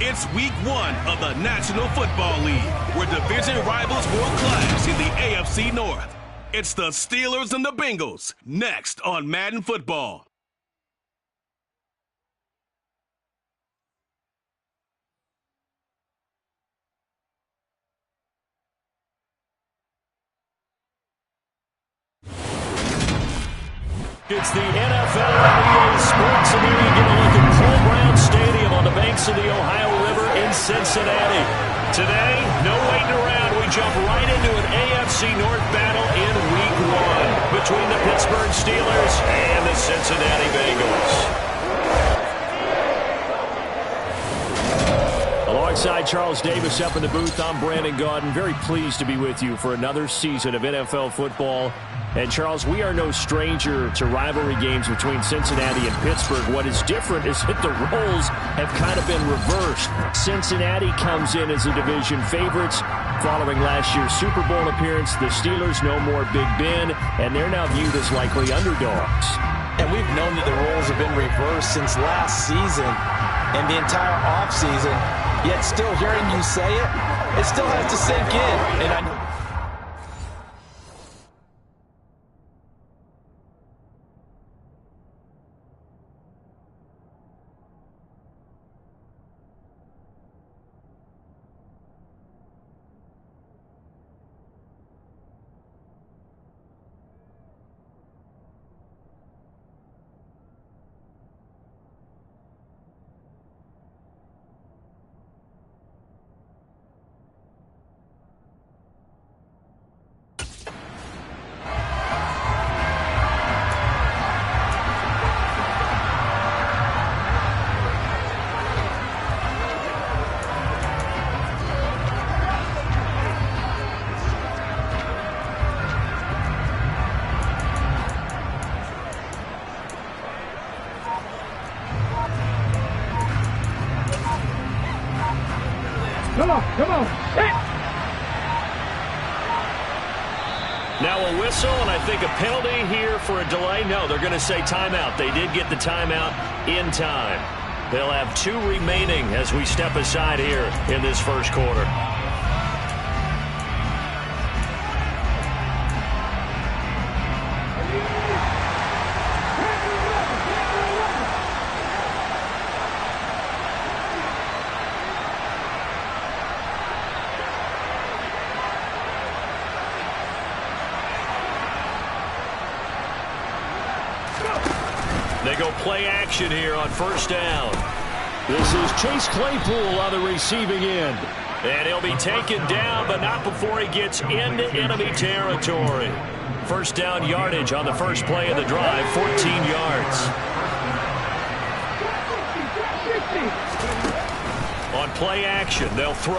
It's week 1 of the National Football League, where division rivals will clash in the AFC North. It's the Steelers and the Bengals, next on Madden Football. It's the NFL EA Sports, and here you get a look at Paul Brown Stadium on the banks of the Ohio River in Cincinnati. Today, no waiting around. We jump right into an AFC North battle in Week 1 between the Pittsburgh Steelers and the Cincinnati Bengals. Alongside Charles Davis up in the booth, I'm Brandon Gaudin. Very pleased to be with you for another season of NFL football. And, Charles, we are no stranger to rivalry games between Cincinnati and Pittsburgh. What is different is that the roles have kind of been reversed. Cincinnati comes in as a division favorites following last year's Super Bowl appearance. The Steelers no more Big Ben, and they're now viewed as likely underdogs. And we've known that the roles have been reversed since last season and the entire offseason. Yet still hearing you say it still has to sink in. And I know. Come on. Hey. Now a whistle, and I think a penalty here for a delay. No, they're going to say timeout. They did get the timeout in time. They'll have 2 remaining as we step aside here in this first quarter. They go play action here on first down. This is Chase Claypool on the receiving end. And he'll be taken down, but not before he gets into enemy territory. First down yardage on the first play of the drive, 14 yards. On play action, they'll throw.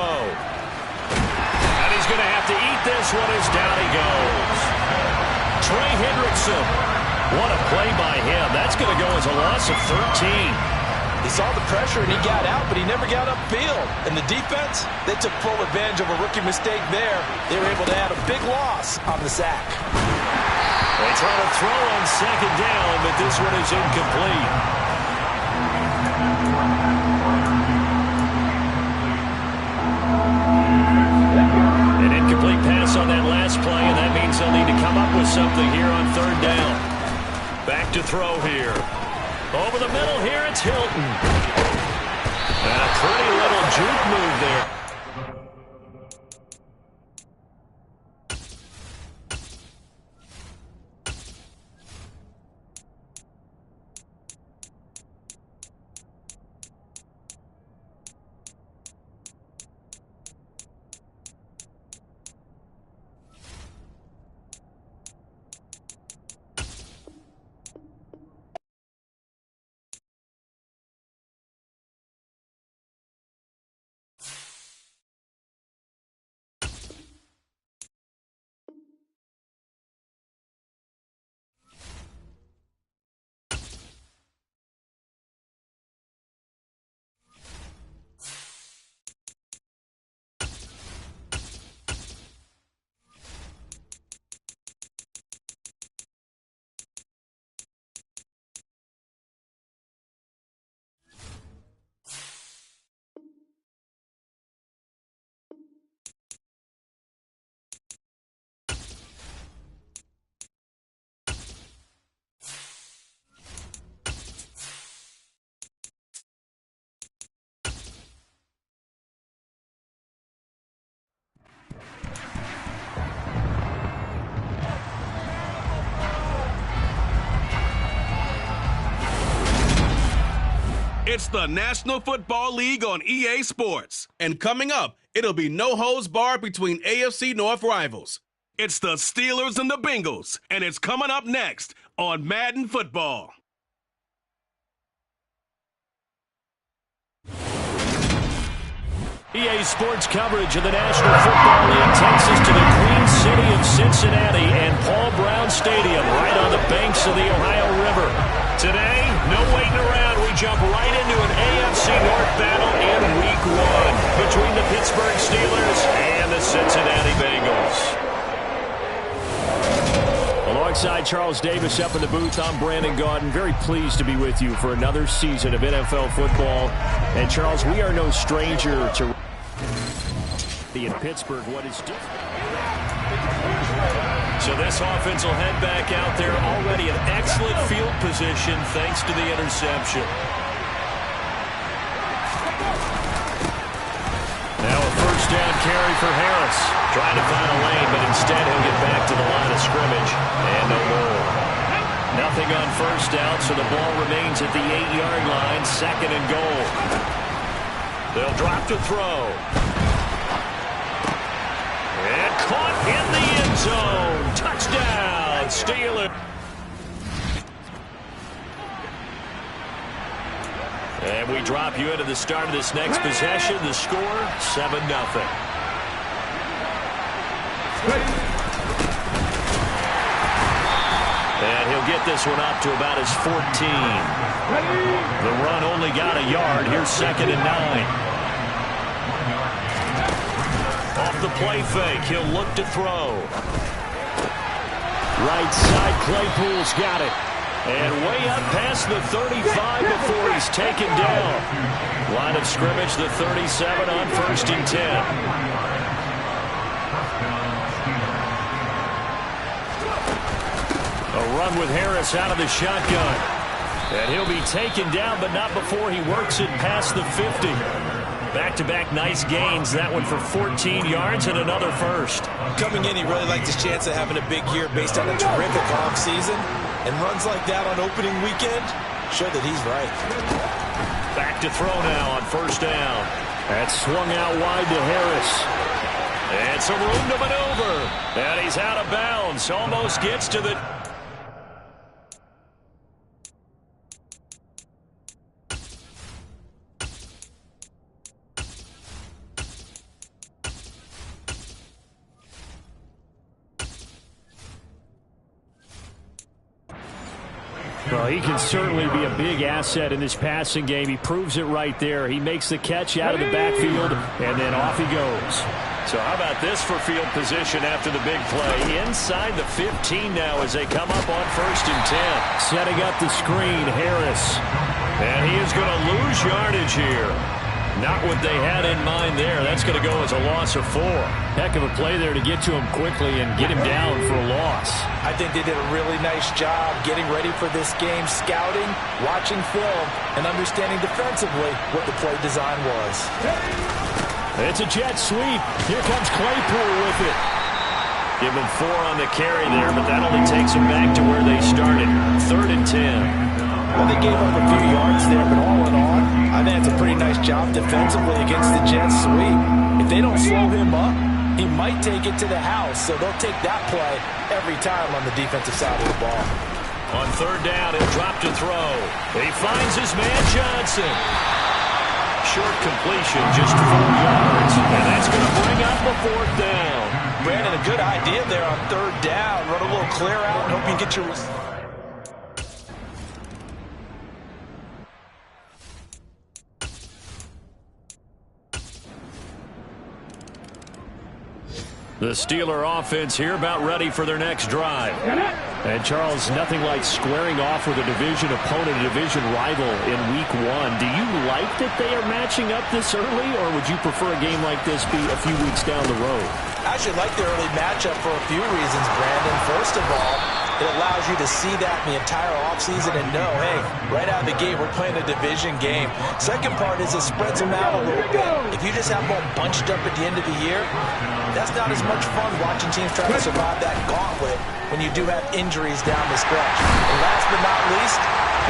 And he's going to have to eat this one as down he goes. Trey Hendrickson. What a play by him. That's going to go as a loss of 13. He saw the pressure and he got out, but he never got upfield. And the defense, they took full advantage of a rookie mistake there. They were able to add a big loss on the sack. They try to throw on second down, but this one is incomplete. An incomplete pass on that last play, and that means they'll need to come up with something here on third down. Back to throw here. Over the middle here, it's Hilton. And a pretty little juke move there. It's the National Football League on EA Sports. And coming up, it'll be no holds barred between AFC North rivals. It's the Steelers and the Bengals, and it's coming up next on Madden Football. EA Sports coverage of the National Football League takes us to the Queen City of Cincinnati and Paul Brown Stadium right on the banks of the Ohio River. Today, no waiting around. We jump right into an AFC North battle in Week 1 between the Pittsburgh Steelers and the Cincinnati Bengals. Alongside Charles Davis up in the booth, I'm Brandon Gaudin. Very pleased to be with you for another season of NFL football. And Charles, we are no stranger to in Pittsburgh. What is different? So this offense will head back out there, already in excellent field position thanks to the interception. Now a first down carry for Harris. Trying to find a lane, but instead he'll get back to the line of scrimmage. And no more. Nothing on first down, so the ball remains at the 8-yard line, 2nd and goal. They'll drop to throw. And caught in the end zone. Touchdown, Steelers. And we drop you into the start of this next possession. The score, 7-0. And he'll get this one up to about his 14. The run only got a yard. Here's 2nd and 9. Off the play fake, he'll look to throw. Right side, Claypool's got it. And way up past the 35 before he's taken down. Line of scrimmage, the 37 on 1st and 10. A run with Harris out of the shotgun. And he'll be taken down, but not before he works it past the 50. Back-to-back nice gains. That one for 14 yards and another first. Coming in, he really liked his chance of having a big year based on a terrific offseason. And runs like that on opening weekend show that he's right. Back to throw now on first down. That swung out wide to Harris. And some room to maneuver. And he's out of bounds. Almost gets to the... Well, he can certainly be a big asset in this passing game. He proves it right there. He makes the catch out of the backfield, and then off he goes. So how about this for field position after the big play? Inside the 15 now as they come up on 1st and 10. Setting up the screen, Harris. And he is going to lose yardage here. Not what they had in mind there. That's going to go as a loss of 4. Heck of a play there to get to him quickly and get him down for a loss. I think they did a really nice job getting ready for this game, scouting, watching film, and understanding defensively what the play design was. It's a jet sweep. Here comes Claypool with it. Give him 4 on the carry there, but that only takes him back to where they started. 3rd and 10. Well, they gave up a few yards there, but all in all, I think it's a pretty nice job defensively against the jet sweep. If they don't slow him up, he might take it to the house, so they'll take that play every time on the defensive side of the ball. On 3rd down, he'll drop to throw. He finds his man Johnson. Short completion, just 4 yards, and that's going to bring up a 4th down. Brandon, a good idea there on 3rd down. Run a little clear out and hope you can get your... The Steeler offense here about ready for their next drive. And Charles, nothing like squaring off with a division opponent, a division rival in Week 1. Do you like that they are matching up this early, or would you prefer a game like this be a few weeks down the road? I actually like the early matchup for a few reasons, Brandon. First of all, it allows you to see that in the entire offseason and know, hey, right out of the gate, we're playing a division game. Second part is it spreads them out a little bit. If you just have them all bunched up at the end of the year, that's not as much fun watching teams try to survive that gauntlet when you do have injuries down the stretch. And last but not least,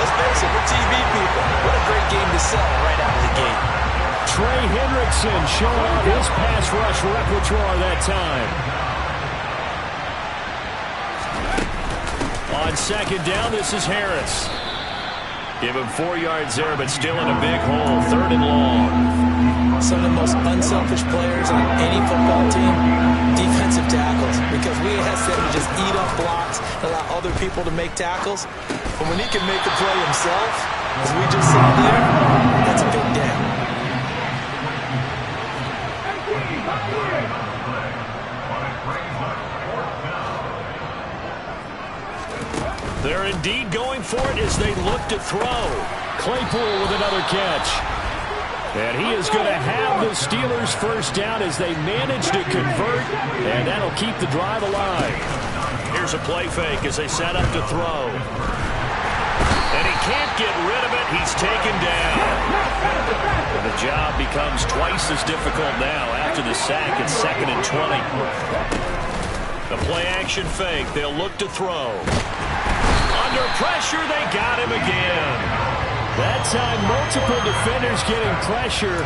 Let's face it, we're TV people. What a great game to sell right out of the gate. Trey Hendrickson showing off his pass rush repertoire that time. On second down, this is Harris. Give him 4 yards there, but still in a big hole. 3rd and long. Some of the most unselfish players on any football team, defensive tackles, because we ask them to just eat up blocks, allow other people to make tackles. But when he can make the play himself, as we just saw there, that's a big day. They're indeed going for it as they look to throw. Claypool with another catch. And he is going to have the Steelers first down as they manage to convert, and that'll keep the drive alive. Here's a play fake as they set up to throw. And he can't get rid of it. He's taken down. And the job becomes twice as difficult now after the sack. It's 2nd and 20. The play-action fake. They'll look to throw. Under pressure, they got him again. That time, multiple defenders getting pressure,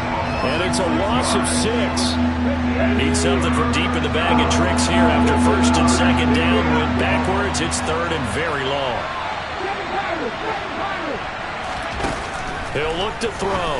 and it's a loss of 6. Need something from deep in the bag of tricks here after 1st and 2nd down. Went backwards. It's 3rd and very long. He'll look to throw.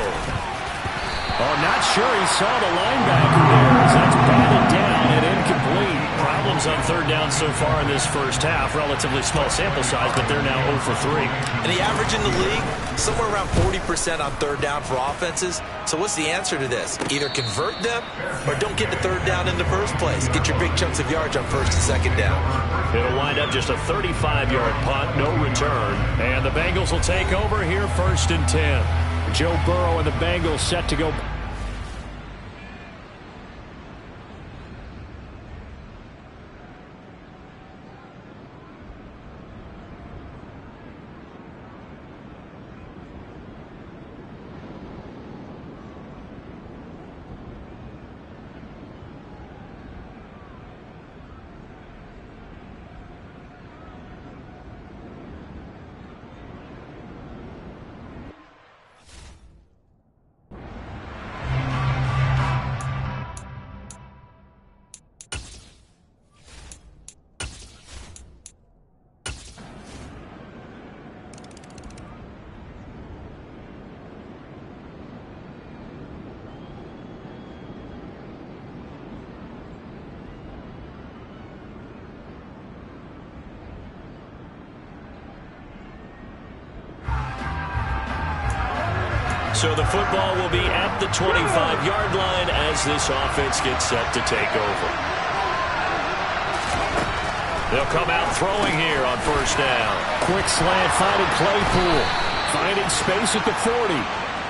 Oh, not sure he saw the linebacker there as that's batted down and incomplete. Problems on 3rd down so far in this first half. Relatively small sample size, but they're now 0 for 3. And the average in the league, somewhere around 40% on 3rd down for offenses. So what's the answer to this? Either convert them or don't get the 3rd down in the first place. Get your big chunks of yards on 1st and 2nd down. It'll wind up just a 35-yard punt, no return. And the Bengals will take over here 1st and 10. Joe Burrow and the Bengals set to go. So the football will be at the 25-yard line as this offense gets set to take over. They'll come out throwing here on 1st down. Quick slant finding Claypool. Finding space at the 40.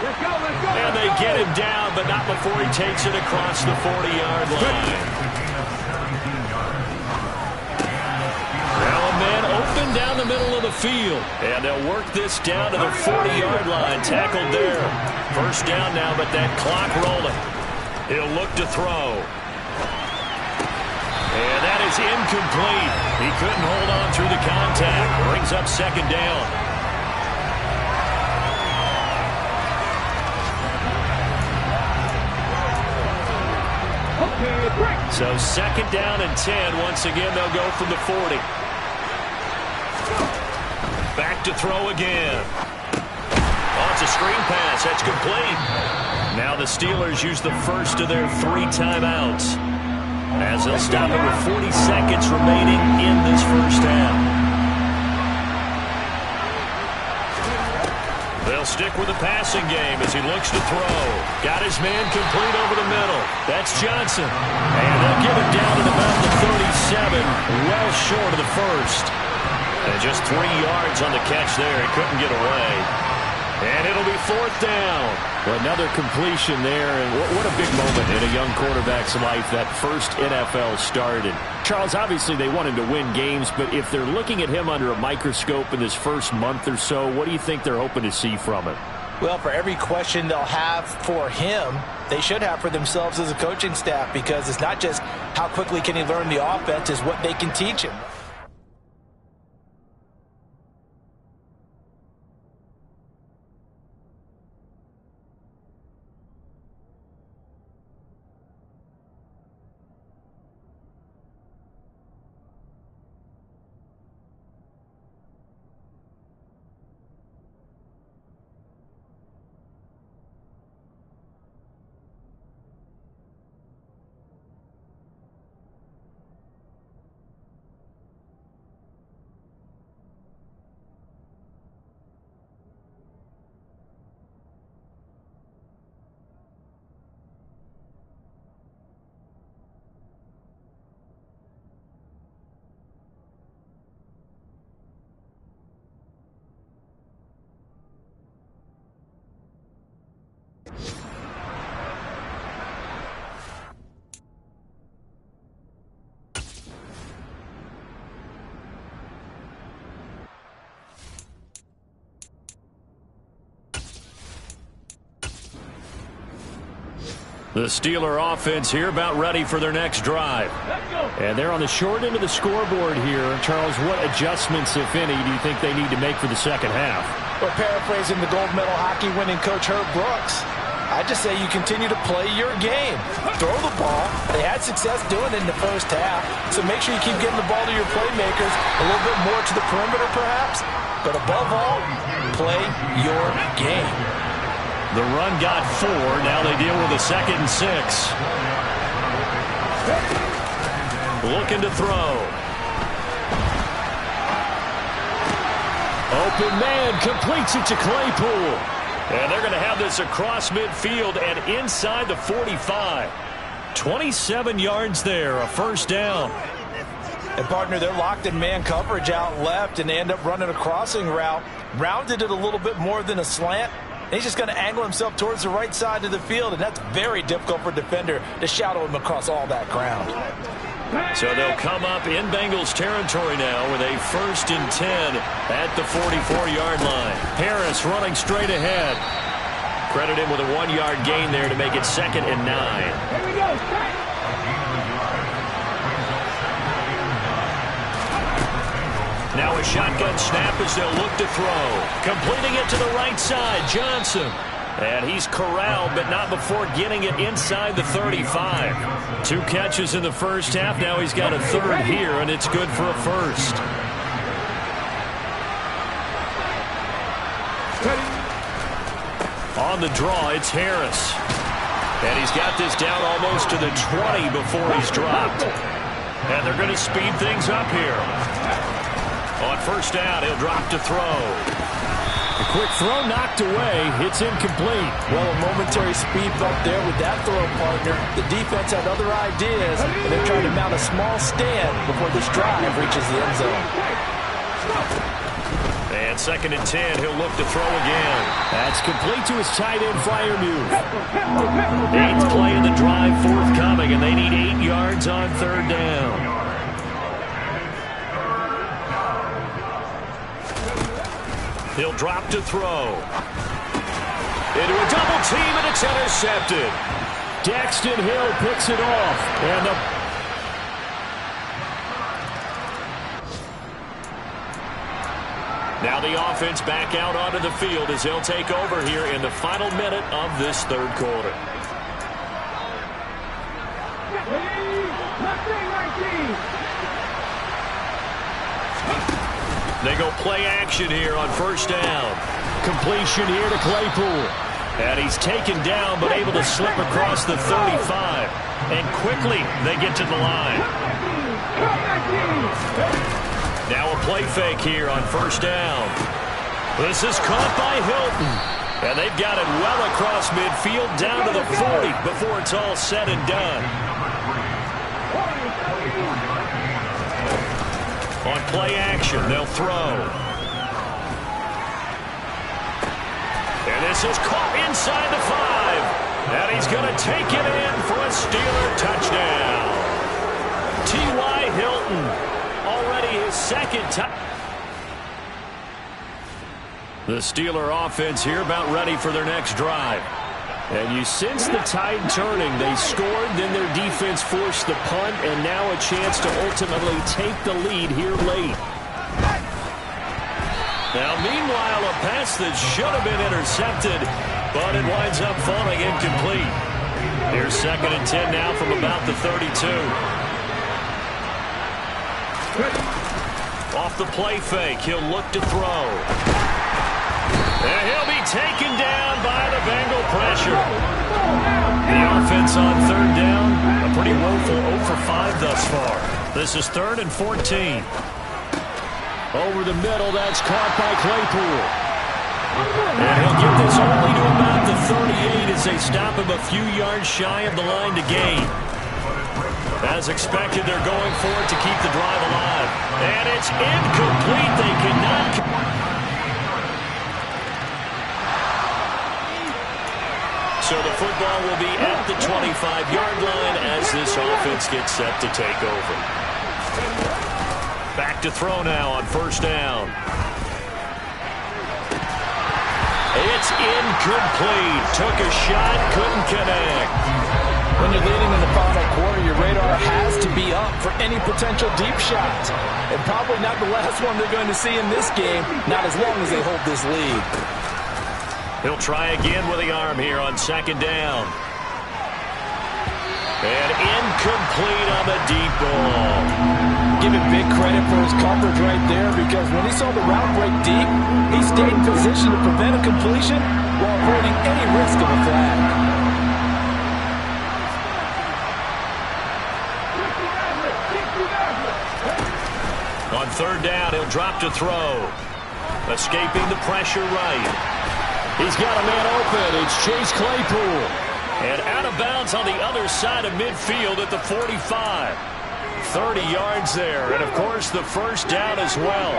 Let's go, let's go. And they get him down, but not before he takes it across the 40-yard line. Open down the middle of the field. And they'll work this down to the 40-yard line. Tackled there. 1st down now, but that clock rolling. He'll look to throw. And that is incomplete. He couldn't hold on through the contact. Brings up 2nd down. So 2nd down and 10. Once again, they'll go from the 40. Back to throw again. Oh, it's a screen pass. That's complete. Now the Steelers use the first of their 3 timeouts as they'll stop it with 40 seconds remaining in this first half. They'll stick with the passing game as he looks to throw. Got his man complete over the middle. That's Johnson. And they'll get him down at about the 37, well short of the first. And just 3 yards on the catch there. He couldn't get away. And it'll be 4th down. Well, another completion there. And what a big moment in a young quarterback's life, that first NFL start. And Charles, obviously they want him to win games, but if they're looking at him under a microscope in this first month or so, what do you think they're hoping to see from him? Well, for every question they'll have for him, they should have for themselves as a coaching staff, because it's not just how quickly can he learn the offense, it's what they can teach him. The Steeler offense here about ready for their next drive. And they're on the short end of the scoreboard here. Charles, what adjustments, if any, do you think they need to make for the second half? Well, paraphrasing the gold medal hockey winning coach Herb Brooks, I just say you continue to play your game. Throw the ball. They had success doing it in the first half, so make sure you keep getting the ball to your playmakers, a little bit more to the perimeter perhaps, but above all, play your game. The run got 4. Now they deal with a 2nd and 6. Looking to throw. Open man completes it to Claypool. And they're going to have this across midfield and inside the 45. 27 yards there, a first down. And, partner, they're locked in man coverage out left, and they end up running a crossing route. Rounded it a little bit more than a slant. And he's just going to angle himself towards the right side of the field, and that's very difficult for a defender to shadow him across all that ground. So they'll come up in Bengals territory now with a 1st and 10 at the 44-yard line. Harris running straight ahead. Credit him with a 1-yard gain there to make it 2nd and 9. Here we go. Now a shotgun snap as they'll look to throw. Completing it to the right side, Johnson. And he's corralled, but not before getting it inside the 35. 2 catches in the first half. Now he's got a 3rd here, and it's good for a 1st. On the draw, it's Harris. And he's got this down almost to the 20 before he's dropped. And they're going to speed things up here. On 1st down, he'll drop to throw. A quick throw knocked away. It's incomplete. Well, a momentary speed bump there with that throw, partner. The defense had other ideas, and they're trying to mount a small stand before this drive reaches the end zone. And 2nd and 10, he'll look to throw again. That's complete to his tight end flyer move. 8th play in the drive forthcoming, and they need 8 yards on 3rd down. He'll drop to throw. Into a double team, and it's intercepted. Daxton Hill picks it off. And now the offense back out onto the field as they'll take over here in the final minute of this 3rd quarter. They go play action here on 1st down. Completion here to Claypool. And he's taken down but able to slip across the 35. And quickly they get to the line. Now a play fake here on 1st down. This is caught by Hilton. And they've got it well across midfield down to the 40 before it's all said and done. On play action, they'll throw. And this is caught inside the 5. And he's going to take it in for a Steeler touchdown. T.Y. Hilton, already his 2nd touchdown. The Steeler offense here about ready for their next drive. And you sense the tide turning. They scored, then their defense forced the punt, and now a chance to ultimately take the lead here late. Now, meanwhile, a pass that should have been intercepted, but it winds up falling incomplete. Here's 2nd and 10 now from about the 32. Off the play fake, he'll look to throw. And he'll be taken down by the Bengal pressure. The offense on 3rd down, a pretty woeful 0 for 5 thus far. This is 3rd and 14. Over the middle, that's caught by Claypool. And he'll get this only to about the 38 as they stop him a few yards shy of the line to gain. As expected, they're going for it to keep the drive alive. And it's incomplete. They cannot... So the football will be at the 25-yard line as this offense gets set to take over. Back to throw now on 1st down. It's incomplete. Took a shot, couldn't connect. When you're leading in the final quarter, your radar has to be up for any potential deep shots. And probably not the last one they're going to see in this game, not as long as they hold this lead. He'll try again with the arm here on second down. And incomplete on the deep ball. Give him big credit for his coverage right there, because when he saw the route break deep, he stayed in position to prevent a completion while avoiding any risk of a flag. On third down, he'll drop to throw. Escaping the pressure right. He's got a man open. It's Chase Claypool. And out of bounds on the other side of midfield at the 45. 30 yards there. And, of course, the first down as well.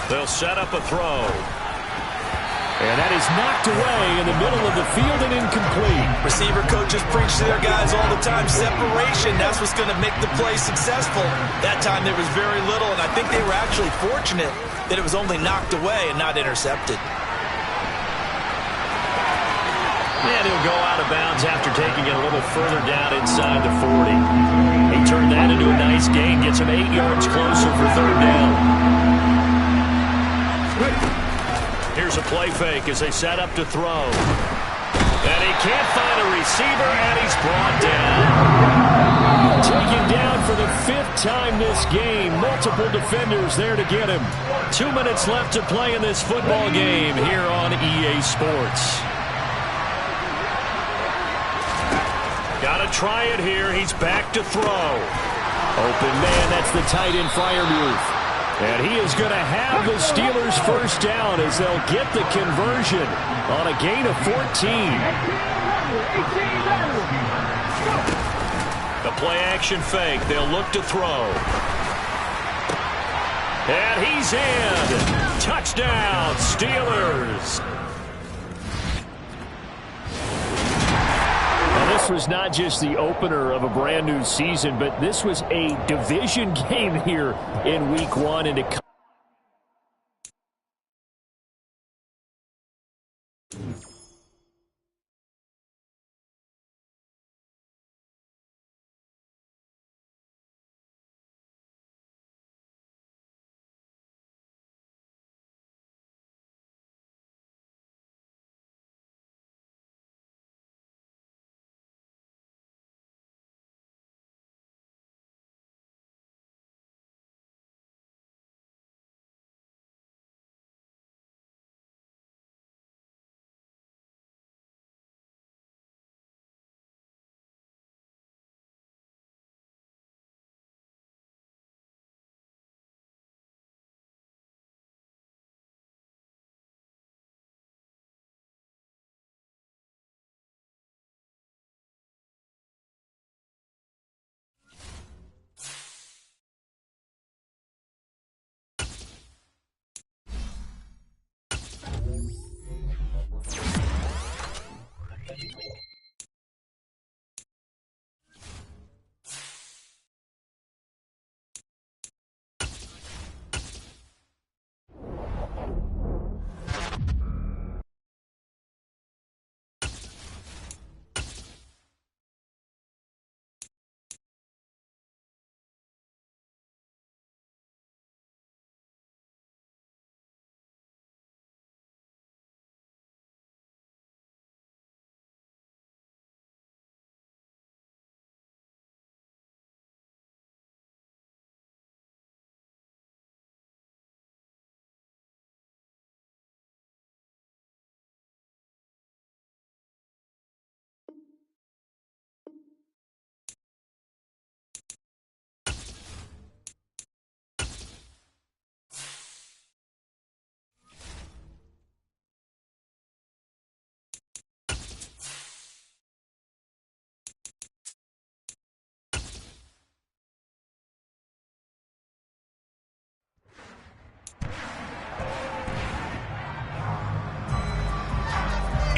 They'll set up a throw. And that is knocked away in the middle of the field and incomplete. Receiver coaches preach to their guys all the time. Separation, that's what's going to make the play successful. That time there was very little, and I think they were actually fortunate that it was only knocked away and not intercepted. And he'll go out of bounds after taking it a little further down inside the 40. He turned that into a nice gain, gets him 8 yards closer for third down. Here's a play fake as they set up to throw. And he can't find a receiver, and he's brought down. Taken down for the 5th time this game. Multiple defenders there to get him. 2 minutes left to play in this football game here on EA Sports. Got to try it here. He's back to throw. Open man, that's the tight end Freiermuth. And he is going to have the Steelers first down as they'll get the conversion on a gain of 14. The play action fake. They'll look to throw. And he's in. Touchdown, Steelers. This was not just the opener of a brand new season, but this was a division game here in week 1. And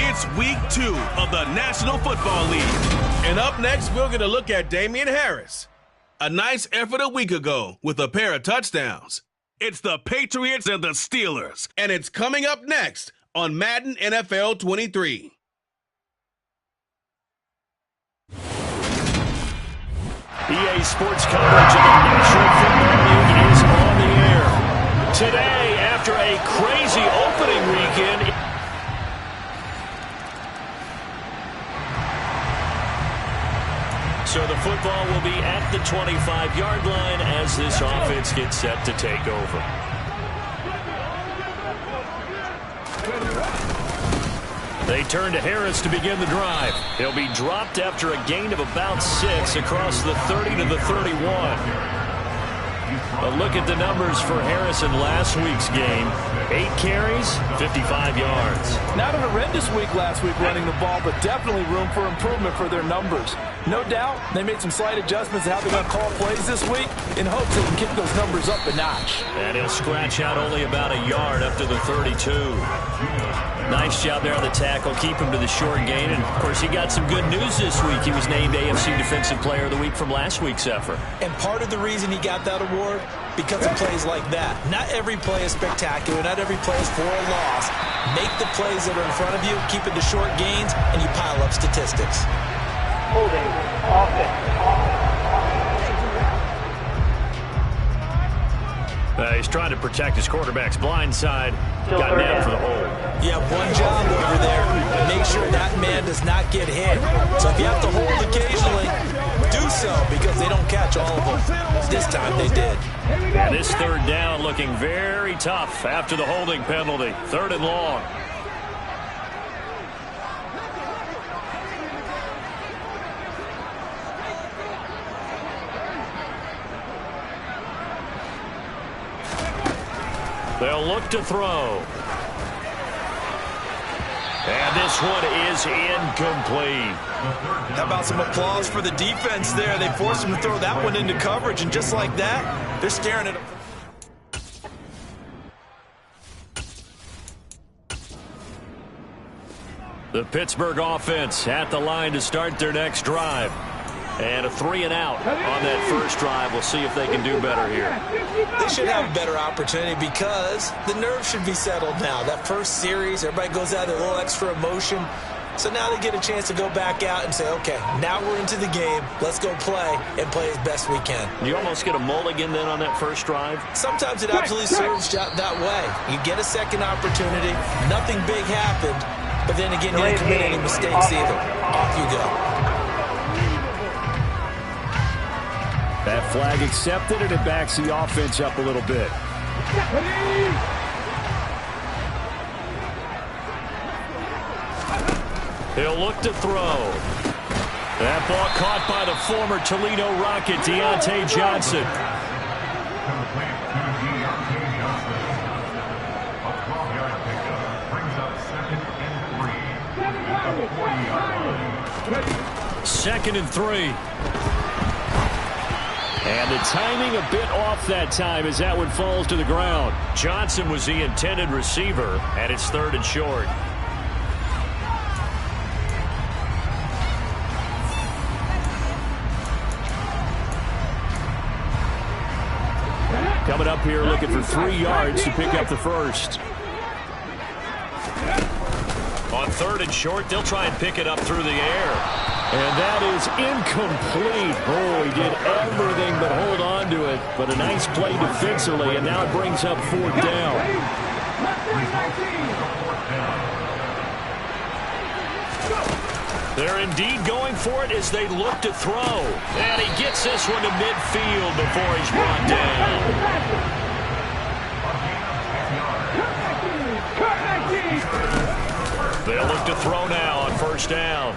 It's week 2 of the National Football League. And up next, we're going to look at Damian Harris. A nice effort a week ago with a pair of touchdowns. It's the Patriots and the Steelers. And it's coming up next on Madden NFL 23. EA Sports coverage of the National Football League is on the air. Today, after a crazy opening weekend. So the football will be at the 25-yard line as this offense gets set to take over. They turn to Harris to begin the drive. He'll be dropped after a gain of about 6 across the 30 to the 31. A look at the numbers for Harris in last week's game. 8 carries, 55 yards. Not a horrendous week last week running the ball, but definitely room for improvement for their numbers. No doubt they made some slight adjustments to how they're going to call plays this week in hopes they can kick those numbers up a notch. And he'll scratch out only about a yard up to the 32. Nice job there on the tackle. Keep him to the short gain. And, of course, he got some good news this week. He was named AFC Defensive Player of the Week from last week's effort. And part of the reason he got that award, because of plays like that. Not every play is spectacular. Not every play is for a loss. Make the plays that are in front of you, keep it to short gains, and you pile up statistics. Holding. Offense. He's trying to protect his quarterback's blind side. Got nabbed for the hold. You have one job over there. Make sure that man does not get hit. So if you have to hold occasionally, do so because they don't catch all of them. This time they did. And this third down looking very tough after the holding penalty. 3rd and long. They'll look to throw. And this one is incomplete. How about some applause for the defense there? They forced him to throw that one into coverage, and just like that, they're staring at him. The Pittsburgh offense at the line to start their next drive. And a 3 and out on that first drive. We'll see if they can do better here. They should have a better opportunity because the nerves should be settled now. That first series, everybody goes out with a little extra emotion. So now they get a chance to go back out and say, okay, now we're into the game. Let's go play and play as best we can. You almost get a mulligan then on that first drive? Sometimes it absolutely serves that way. You get a second opportunity. Nothing big happened. But then again, you didn't commit any mistakes either. Off you go. That flag accepted, and it backs the offense up a little bit. He'll look to throw. That ball caught by the former Toledo Rocket, Deontay Johnson. Second and 3. And the timing a bit off that time as that one falls to the ground. Johnson was the intended receiver, and it's 3rd and short. Coming up here looking for 3 yards to pick up the first. On 3rd and short, they'll try and pick it up through the air. And that is incomplete. Oh, he did everything but hold on to it. But a nice play defensively, and now it brings up 4th down. They're indeed going for it as they look to throw. And he gets this one to midfield before he's brought down. They'll look to throw now on 1st down.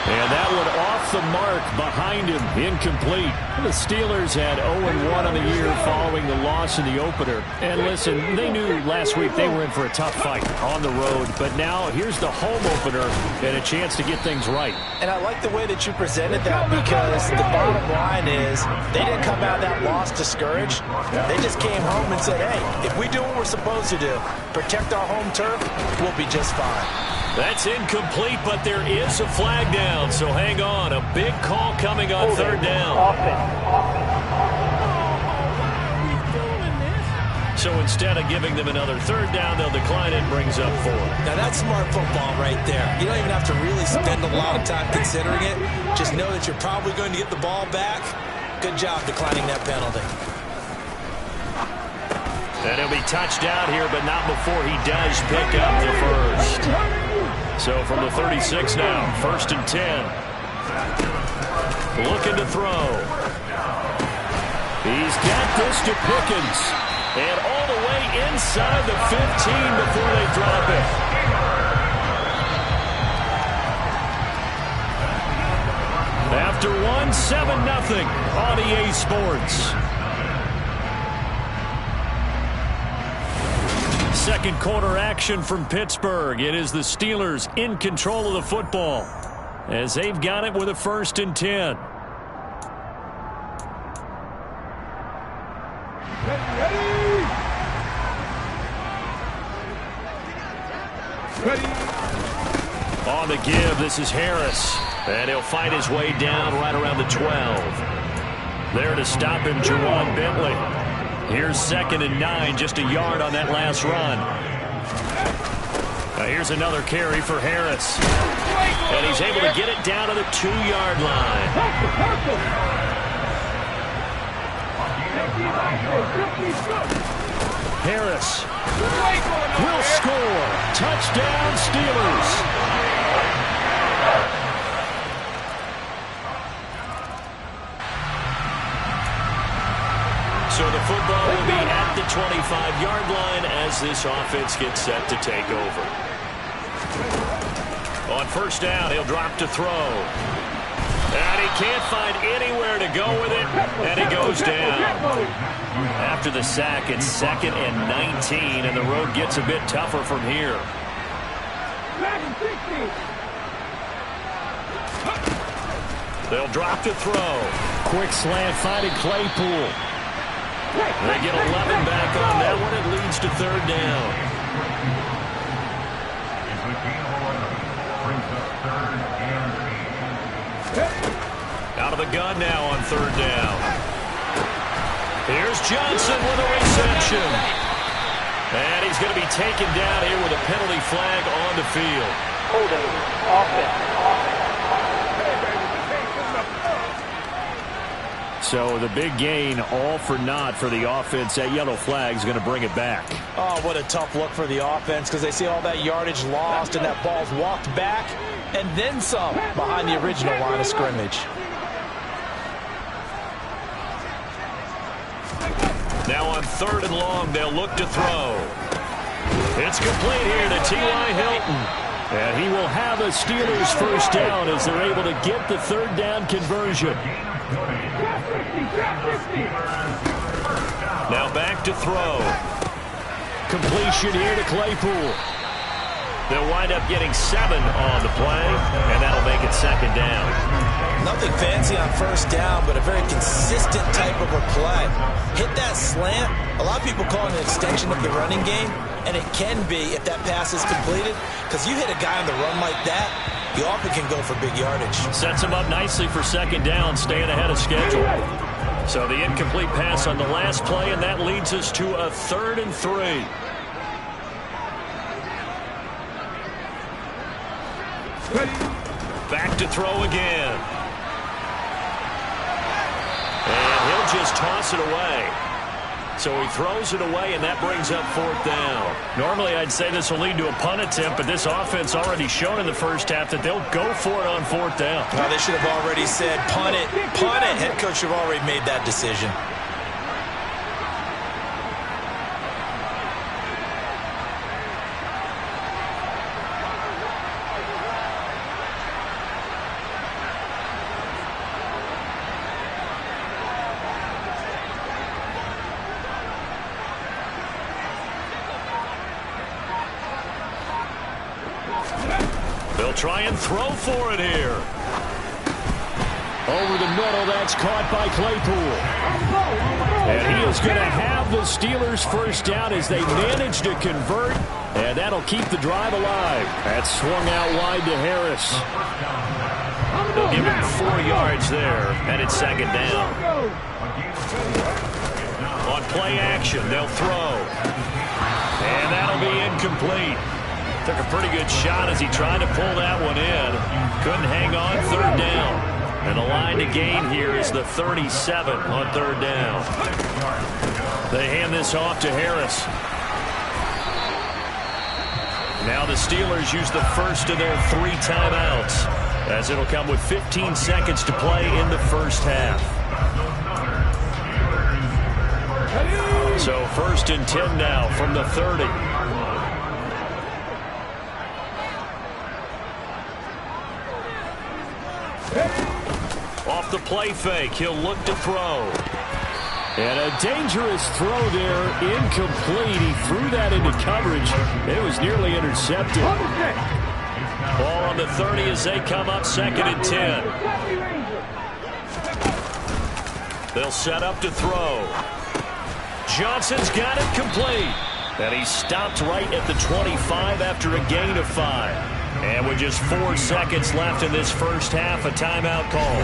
And that one off the mark behind him, incomplete. The Steelers had 0-1 on the year following the loss in the opener. And listen, they knew last week they were in for a tough fight on the road. But now here's the home opener and a chance to get things right. And I like the way that you presented that because the bottom line is they didn't come out of that loss discouraged. They just came home and said, hey, if we do what we're supposed to do, protect our home turf, we'll be just fine. That's incomplete, but there is a flag down, so hang on. A big call coming on 3rd down. So instead of giving them another third down, they'll decline it and brings up 4. Now, that's smart football right there. You don't even have to really spend a lot of time considering it. Just know that you're probably going to get the ball back. Good job declining that penalty. And he'll be touched out here, but not before he does pick up the first. So from the 36 now, 1st and 10. Looking to throw. He's got this to Pickens. And all the way inside the 15 before they drop it. After 7-0 on EA Sports. Second quarter action from Pittsburgh. It is the Steelers in control of the football as they've got it with a 1st and 10. On the give, this is Harris. And he'll fight his way down right around the 12. There to stop him, Juwan Bentley. Here's 2nd and 9, just a yard on that last run. Now here's another carry for Harris. And he's able to get it down to the 2-yard line. Harris will score. Touchdown, Steelers. So the football will be at the 25-yard line as this offense gets set to take over. On 1st down, he'll drop to throw. And he can't find anywhere to go with it, and he goes down. After the sack, it's 2nd and 19, and the road gets a bit tougher from here. They'll drop to throw. Quick slant finding Claypool. They get 11 back on that one. It leads to 3rd down. Out of the gun now on 3rd down. Here's Johnson with a reception. And he's going to be taken down here with a penalty flag on the field. Holding, offense. So the big gain, all for naught for the offense. That yellow flag is going to bring it back. Oh, what a tough look for the offense because they see all that yardage lost and that ball's walked back and then some behind the original line of scrimmage. Now on 3rd and long, they'll look to throw. It's complete here to T.Y. Hilton. And he will have a Steelers 1st down as they're able to get the 3rd down conversion. Now back to throw. Completion here to Claypool. They'll wind up getting 7 on the play, and that'll make it 2nd down. Nothing fancy on 1st down, but a very consistent type of a play. Hit that slant. A lot of people call it an extension of the running game, and it can be if that pass is completed, because you hit a guy on the run like that, you often can go for big yardage. Sets him up nicely for 2nd down, staying ahead of schedule. So the incomplete pass on the last play, and that leads us to a 3rd and 3. Back to throw again. And he'll just toss it away. So he throws it away, and that brings up 4th down. Normally, I'd say this will lead to a punt attempt, but this offense already shown in the 1st half that they'll go for it on 4th down. Well, they should have already said, punt it, punt it. Head coach should have already made that decision. Try and throw for it here. Over the middle, that's caught by Claypool. And he is going to have the Steelers 1st down as they manage to convert, and that'll keep the drive alive. That's swung out wide to Harris. They'll give him 4 yards there, and it's 2nd down. On play action, they'll throw. And that'll be incomplete. Took a pretty good shot as he tried to pull that one in. Couldn't hang on, third down. And the line to gain here is the 37 on third down. They hand this off to Harris. Now the Steelers use the first of their 3 timeouts, as it'll come with 15 seconds to play in the first half. So 1st and 10 now from the 30. Off the play fake, he'll look to throw. And a dangerous throw there, incomplete. He threw that into coverage. It was nearly intercepted. Ball on the 30 as they come up 2nd and 10. They'll set up to throw. Johnson's got it complete. And he stopped right at the 25 after a gain of 5. And with just 4 seconds left in this first half, a timeout call.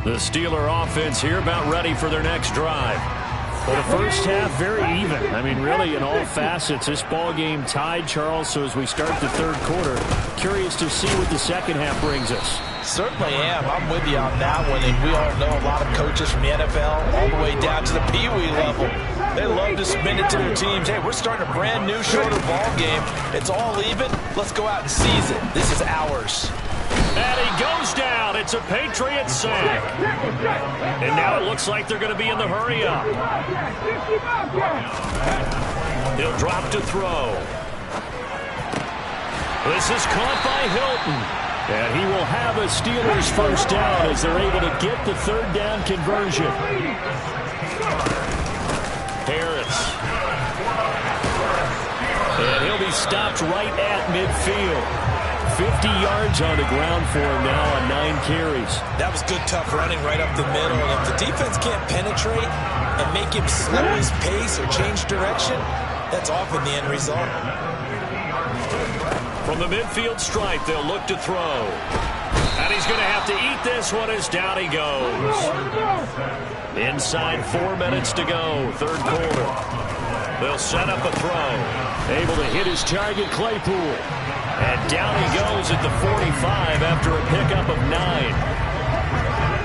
The Steeler offense here about ready for their next drive. For the first half, very even. I mean, really, in all facets, this ball game tied, Charles. So as we start the third quarter, curious to see what the second half brings us. Certainly am. I'm with you on that one. And we all know a lot of coaches from the NFL all the way down to the Pee Wee level. They love to spin it to their teams. Hey, we're starting a brand new, shorter ball game. It's all even. Let's go out and seize it. This is ours. And he goes down. It's a Patriot sack. And now it looks like they're going to be in the hurry-up. He'll drop to throw. This is caught by Hilton. And he will have a Steelers first down as they're able to get the third down conversion. Harris. And he'll be stopped right at midfield. 50 yards on the ground for him now on 9 carries. That was good, tough running right up the middle. And if the defense can't penetrate and make him slow his pace or change direction, that's often the end result. From the midfield stripe, they'll look to throw. And he's going to have to eat this one as down he goes. Inside 4 minutes to go, third quarter. They'll set up a throw. Able to hit his target, Claypool. And down he goes at the 45 after a pickup of 9.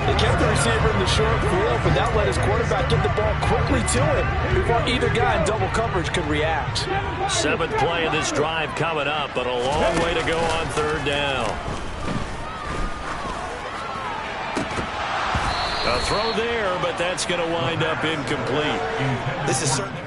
They kept the receiver in the short field, but that let his quarterback get the ball quickly to him before either guy in double coverage could react. 7th play of this drive coming up, but a long way to go on third down. A throw there, but that's going to wind up incomplete. This is certainly...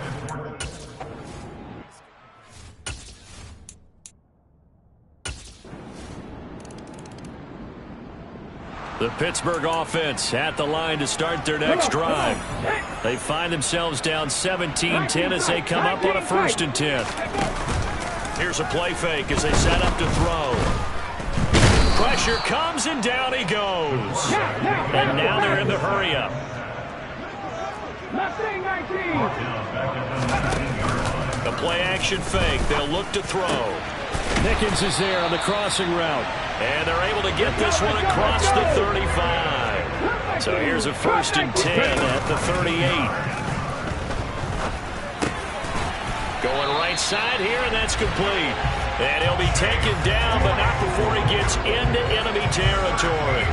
The Pittsburgh offense at the line to start their next drive. They find themselves down 17-10 as they come up on a 1st and 10. Here's a play fake as they set up to throw. Pressure comes and down he goes. And now they're in the hurry-up. The play-action fake. They'll look to throw. Pickens is there on the crossing route. And they're able to get this one across the 35. So here's a 1st and 10 at the 38. Going right side here, and that's complete. And he'll be taken down, but not before he gets into enemy territory.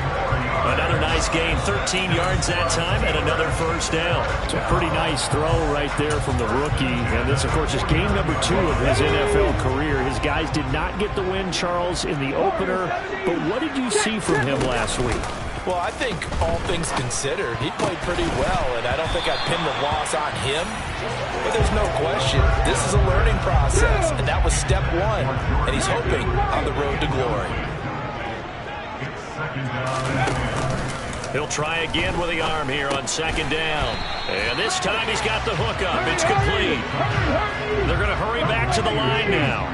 Another nice gain, 13 yards that time, and another 1st down. It's a pretty nice throw right there from the rookie. And this, of course, is game number 2 of his NFL career. His guys did not get the win, Charles, in the opener. But what did you see from him last week? Well, I think all things considered, he played pretty well, and I don't think I'd pin the loss on him. But there's no question, this is a learning process, and that was step 1, and he's hoping on the road to glory. He'll try again with the arm here on 2nd down. And this time he's got the hook up. It's complete. They're going to hurry back to the line now.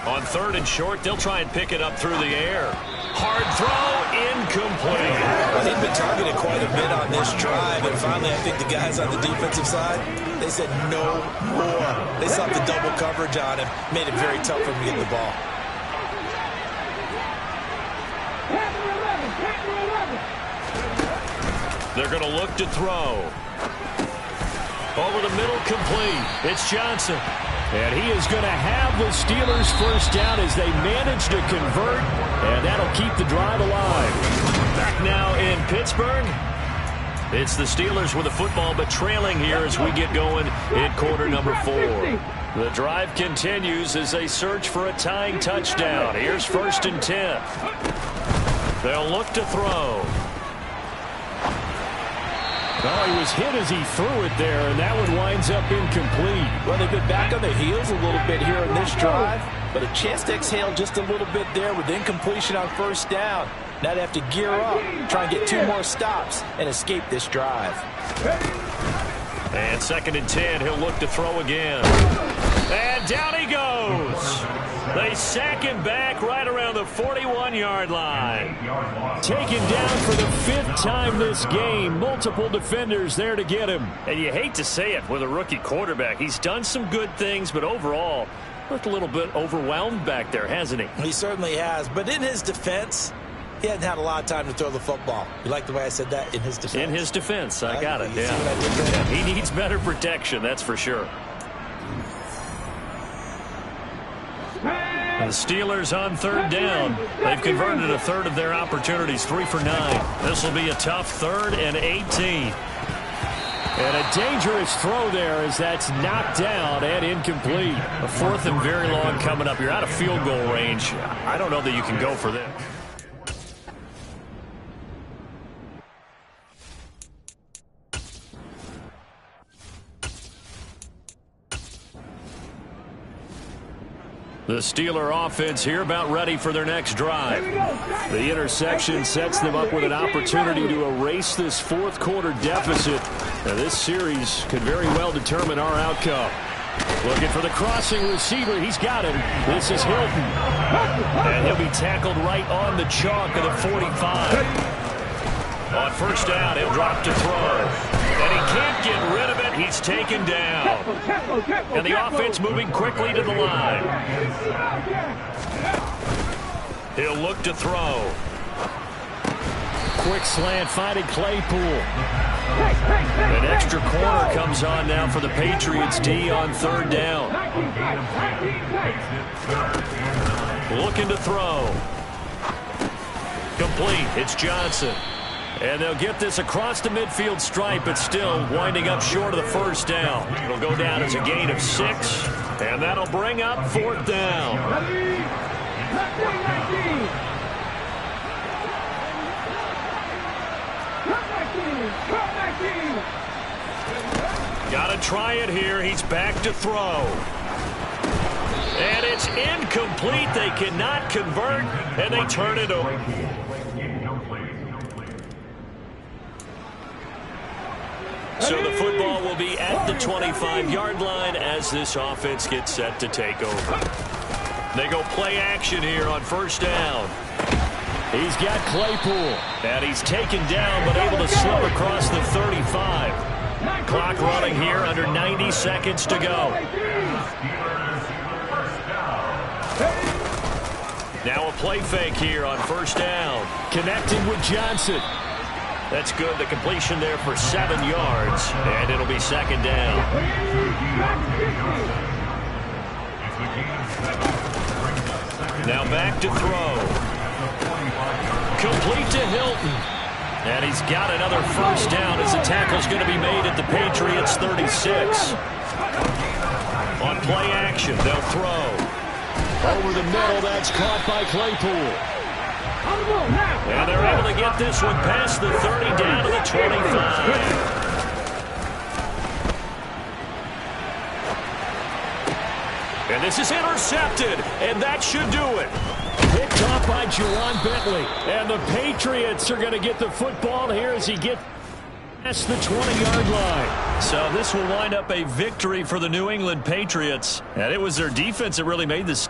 On 3rd and short, they'll try and pick it up through the air. Hard throw, incomplete. Well, he'd been targeted quite a bit on this drive, and finally I think the guys on the defensive side, they said no more. They stopped the double coverage on him, made it very tough for him to get the ball. They're going to look to throw. Over the middle, complete. It's Johnson. And he is going to have the Steelers first down as they manage to convert, and that'll keep the drive alive. Back now in Pittsburgh. It's the Steelers with the football, but trailing here as we get going in quarter number 4. The drive continues as they search for a tying touchdown. Here's 1st and 10. They'll look to throw. Oh, he was hit as he threw it there, and that one winds up incomplete. Well, they've been back on their heels a little bit here in this drive, but a chance to exhale just a little bit there with incompletion on 1st down. Now they have to gear up, try and get 2 more stops, and escape this drive. And 2nd and 10, he'll look to throw again. And down he goes. They sack him back right around the 41-yard line. Taken down for the 5th time this game. Multiple defenders there to get him. And you hate to say it with a rookie quarterback. He's done some good things, but overall, looked a little bit overwhelmed back there, hasn't he? He certainly has, but in his defense, he hasn't had a lot of time to throw the football. You like the way I said that? In his defense? In his defense. I got it, yeah. See what I did there? He needs better protection, that's for sure. The Steelers on 3rd down. They've converted a third of their opportunities, 3 for 9. This will be a tough 3rd and 18. And a dangerous throw there as that's knocked down and incomplete. A 4th and very long coming up. You're out of field goal range. I don't know that you can go for this. The Steeler offense here about ready for their next drive. The interception sets them up with an opportunity to erase this fourth quarter deficit. Now, this series could very well determine our outcome. Looking for the crossing receiver. He's got him. This is Hilton. And he'll be tackled right on the chalk of the 45. On first down, he'll drop to throw. And he can't get rid of it. He's taken down. And the offense moving quickly to the line. He'll look to throw. Quick slant finding Claypool. An extra corner comes on now for the Patriots D on third down. Looking to throw. Complete. It's Johnson. And they'll get this across the midfield stripe, but still winding up short of the first down. It'll go down as a gain of 6, and that'll bring up fourth down. Got to try it here. He's back to throw. And it's incomplete. They cannot convert, and they turn it over. So the football will be at the 25-yard line as this offense gets set to take over. They go play action here on first down. He's got Claypool, and he's taken down but able to slip across the 35. Clock running here under 90 seconds to go. Now a play fake here on first down. Connecting with Johnson. That's good. The completion there for 7 yards, and it'll be second down. Now back to throw. Complete to Hilton. And he's got another first down as the tackle's going to be made at the Patriots 36. On play action, they'll throw. Over the middle, that's caught by Claypool. And they're able to get this one past the 30 down to the 25. And this is intercepted, and that should do it. Picked off by Juwan Bentley. And the Patriots are going to get the football here as he gets past the 20-yard line. So this will wind up a victory for the New England Patriots. And it was their defense that really made this.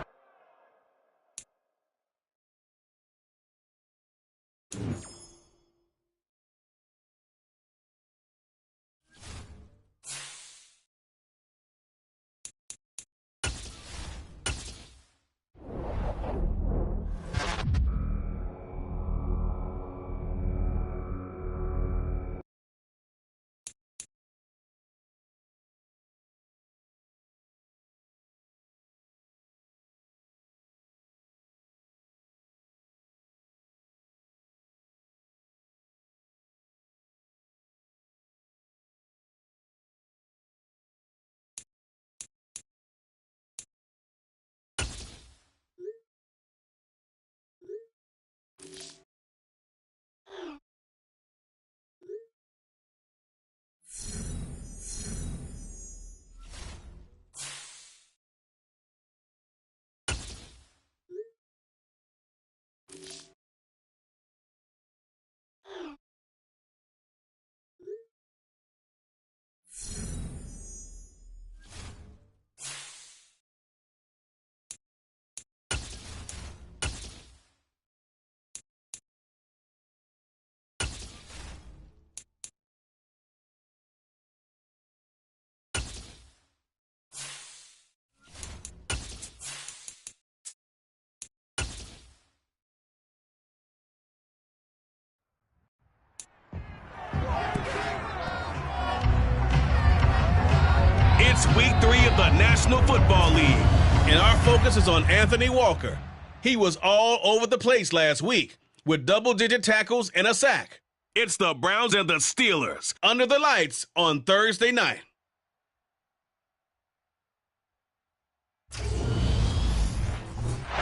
It's week 3 of the National Football League, and our focus is on Anthony Walker. He was all over the place last week with double-digit tackles and a sack. It's the Browns and the Steelers under the lights on Thursday night.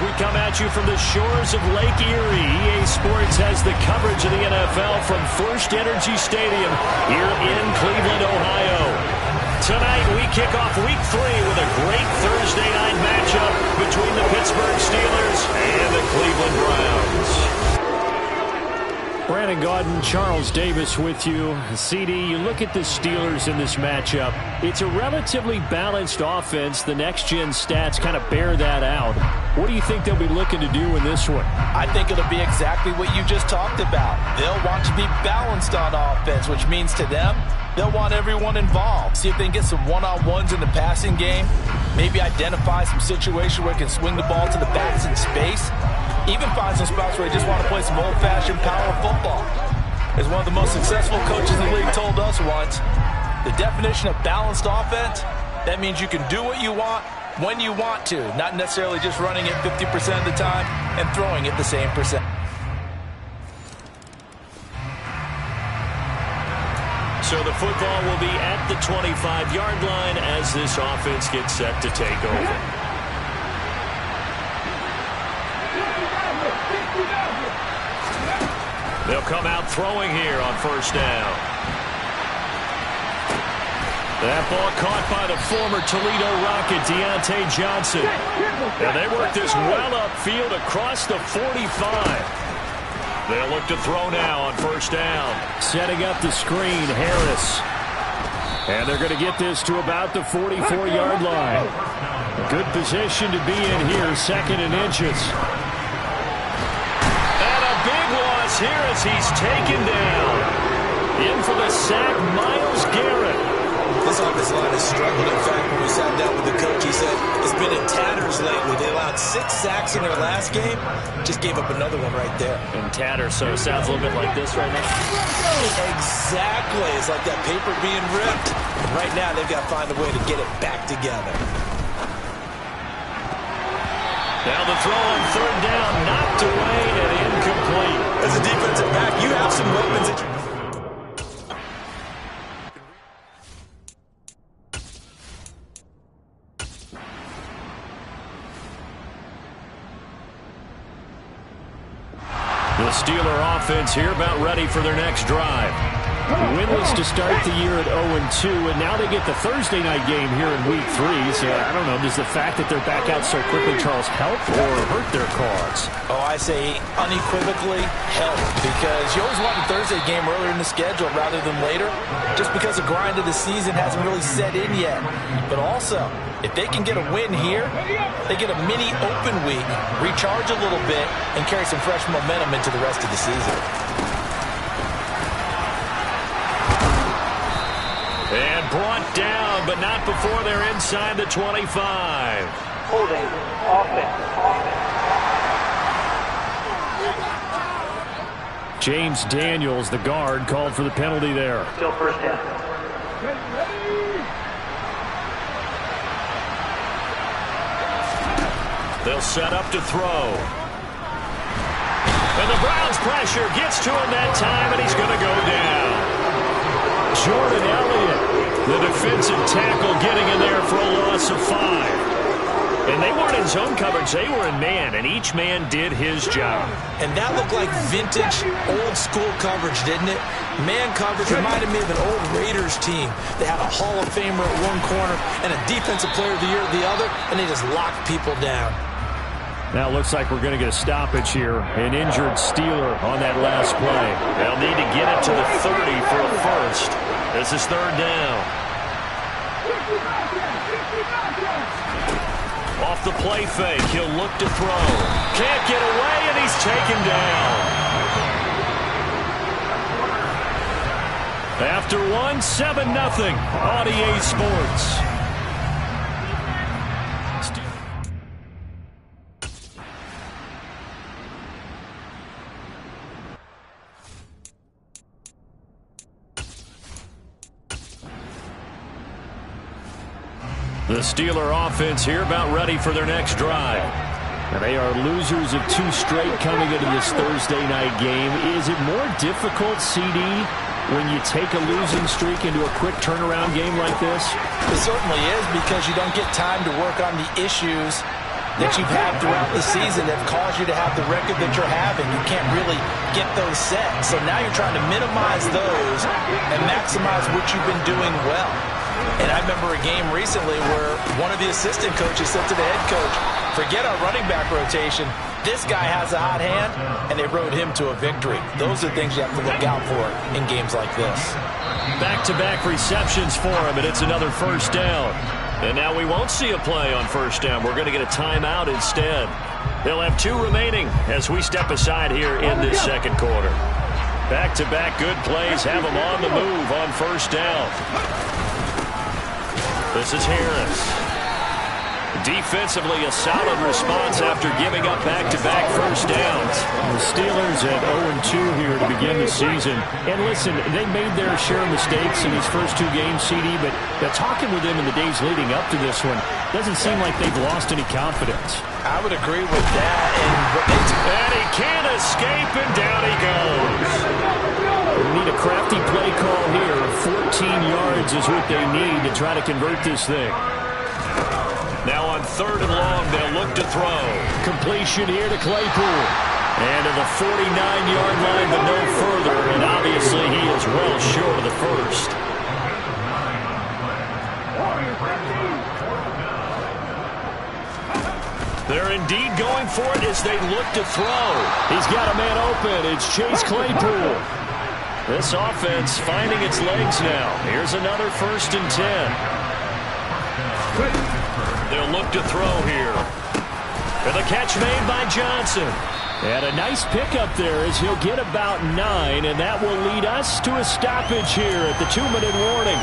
We come at you from the shores of Lake Erie. EA Sports has the coverage of the NFL from First Energy Stadium here in Cleveland, Ohio. Tonight we kick off week 3 with a great Thursday night matchup between the Pittsburgh Steelers and the Cleveland Browns. Brandon Gaudin, Charles Davis with you. CD, you look at the Steelers in this matchup. It's a relatively balanced offense. The next-gen stats kind of bear that out. What do you think they'll be looking to do in this one? I think it'll be exactly what you just talked about. They'll want to be balanced on offense, which means to them, they'll want everyone involved. See if they can get some one-on-ones in the passing game. Maybe identify some situation where they can swing the ball to the backs in space. Even find some spots where they just want to play some old-fashioned power football. As one of the most successful coaches in the league told us once, the definition of balanced offense, that means you can do what you want when you want to, not necessarily just running it 50% of the time and throwing it the same percent. So the football will be at the 25-yard line as this offense gets set to take over. They'll come out throwing here on first down. That ball caught by the former Toledo Rocket, Deontay Johnson. And they work this well upfield across the 45. They'll look to throw now on first down. Setting up the screen, Harris. And they're going to get this to about the 44-yard line. A good position to be in here, 2nd and inches. And a big loss here as he's taken down. In for the sack, Myles Garrett. This offensive line has struggled. In fact, when we sat down with the coach, he said it's been in tatters lately. They allowed 6 sacks in their last game. Just gave up another one right there. In tatters, so it sounds a little bit like this right now. Exactly. It's like that paper being ripped. And right now, they've got to find a way to get it back together. Now the throw on third down, knocked away and incomplete. As a defensive back, you have some weapons that you... The Steeler offense here about ready for their next drive. Winless to start the year at 0-2, and now they get the Thursday night game here in week 3. So I don't know, does the fact that they're back out so quickly, Charles, help or hurt their cause? Oh, I say unequivocally help, because you always want the Thursday game earlier in the schedule rather than later, just because the grind of the season hasn't really set in yet. But also, if they can get a win here, they get a mini open week, recharge a little bit, and carry some fresh momentum into the rest of the season. And brought down, but not before they're inside the 25. Holding, offense. James Daniels, the guard, called for the penalty there. Still first down. They'll set up to throw. And the Browns' pressure gets to him that time, and he's going to go down. Jordan Elliott, the defensive tackle, getting in there for a loss of 5. And they weren't in zone coverage. They were in man, and each man did his job. And that looked like vintage, old-school coverage, didn't it? Man coverage reminded me of an old Raiders team. They had a Hall of Famer at one corner and a Defensive Player of the Year at the other, and they just locked people down. Now it looks like we're going to get a stoppage here. An injured Steeler on that last play. They'll need to get it to the 30 for a first. This is third down. Off the play fake, he'll look to throw. Can't get away, and he's taken down. After 7-0 on EA Sports. The Steeler offense here about ready for their next drive. And they are losers of 2 straight coming into this Thursday night game. Is it more difficult, CD, when you take a losing streak into a quick turnaround game like this? It certainly is, because you don't get time to work on the issues that you've had throughout the season that have caused you to have the record that you're having. You can't really get those set. So now you're trying to minimize those and maximize what you've been doing well. And I remember a game recently where one of the assistant coaches said to the head coach, forget our running back rotation. This guy has a hot hand, and they rode him to a victory. Those are the things you have to look out for in games like this. Back-to-back receptions for him, and it's another first down. And now we won't see a play on first down. We're going to get a timeout instead. They'll have 2 remaining as we step aside here in this second quarter. Back-to-back good plays have them on the move on first down. This is Harris. Defensively, a solid response after giving up back-to-back first downs. The Steelers at 0-2 here to begin the season. And listen, they made their share of mistakes in these first 2 games, CD, but talking with them in the days leading up to this one, doesn't seem like they've lost any confidence. I would agree with that. And he can't escape, and down he goes. They need a crafty play call here. 14 yards is what they need to try to convert this thing. Now on 3rd and long, they'll look to throw. Completion here to Claypool. And to the 49-yard line, but no further. And obviously, he is well short of the first. They're indeed going for it as they look to throw. He's got a man open. It's Chase Claypool. This offense finding its legs now. Here's another 1st and 10. They'll look to throw here. And the catch made by Johnson. And a nice pickup there as he'll get about 9, and that will lead us to a stoppage here at the 2-minute warning.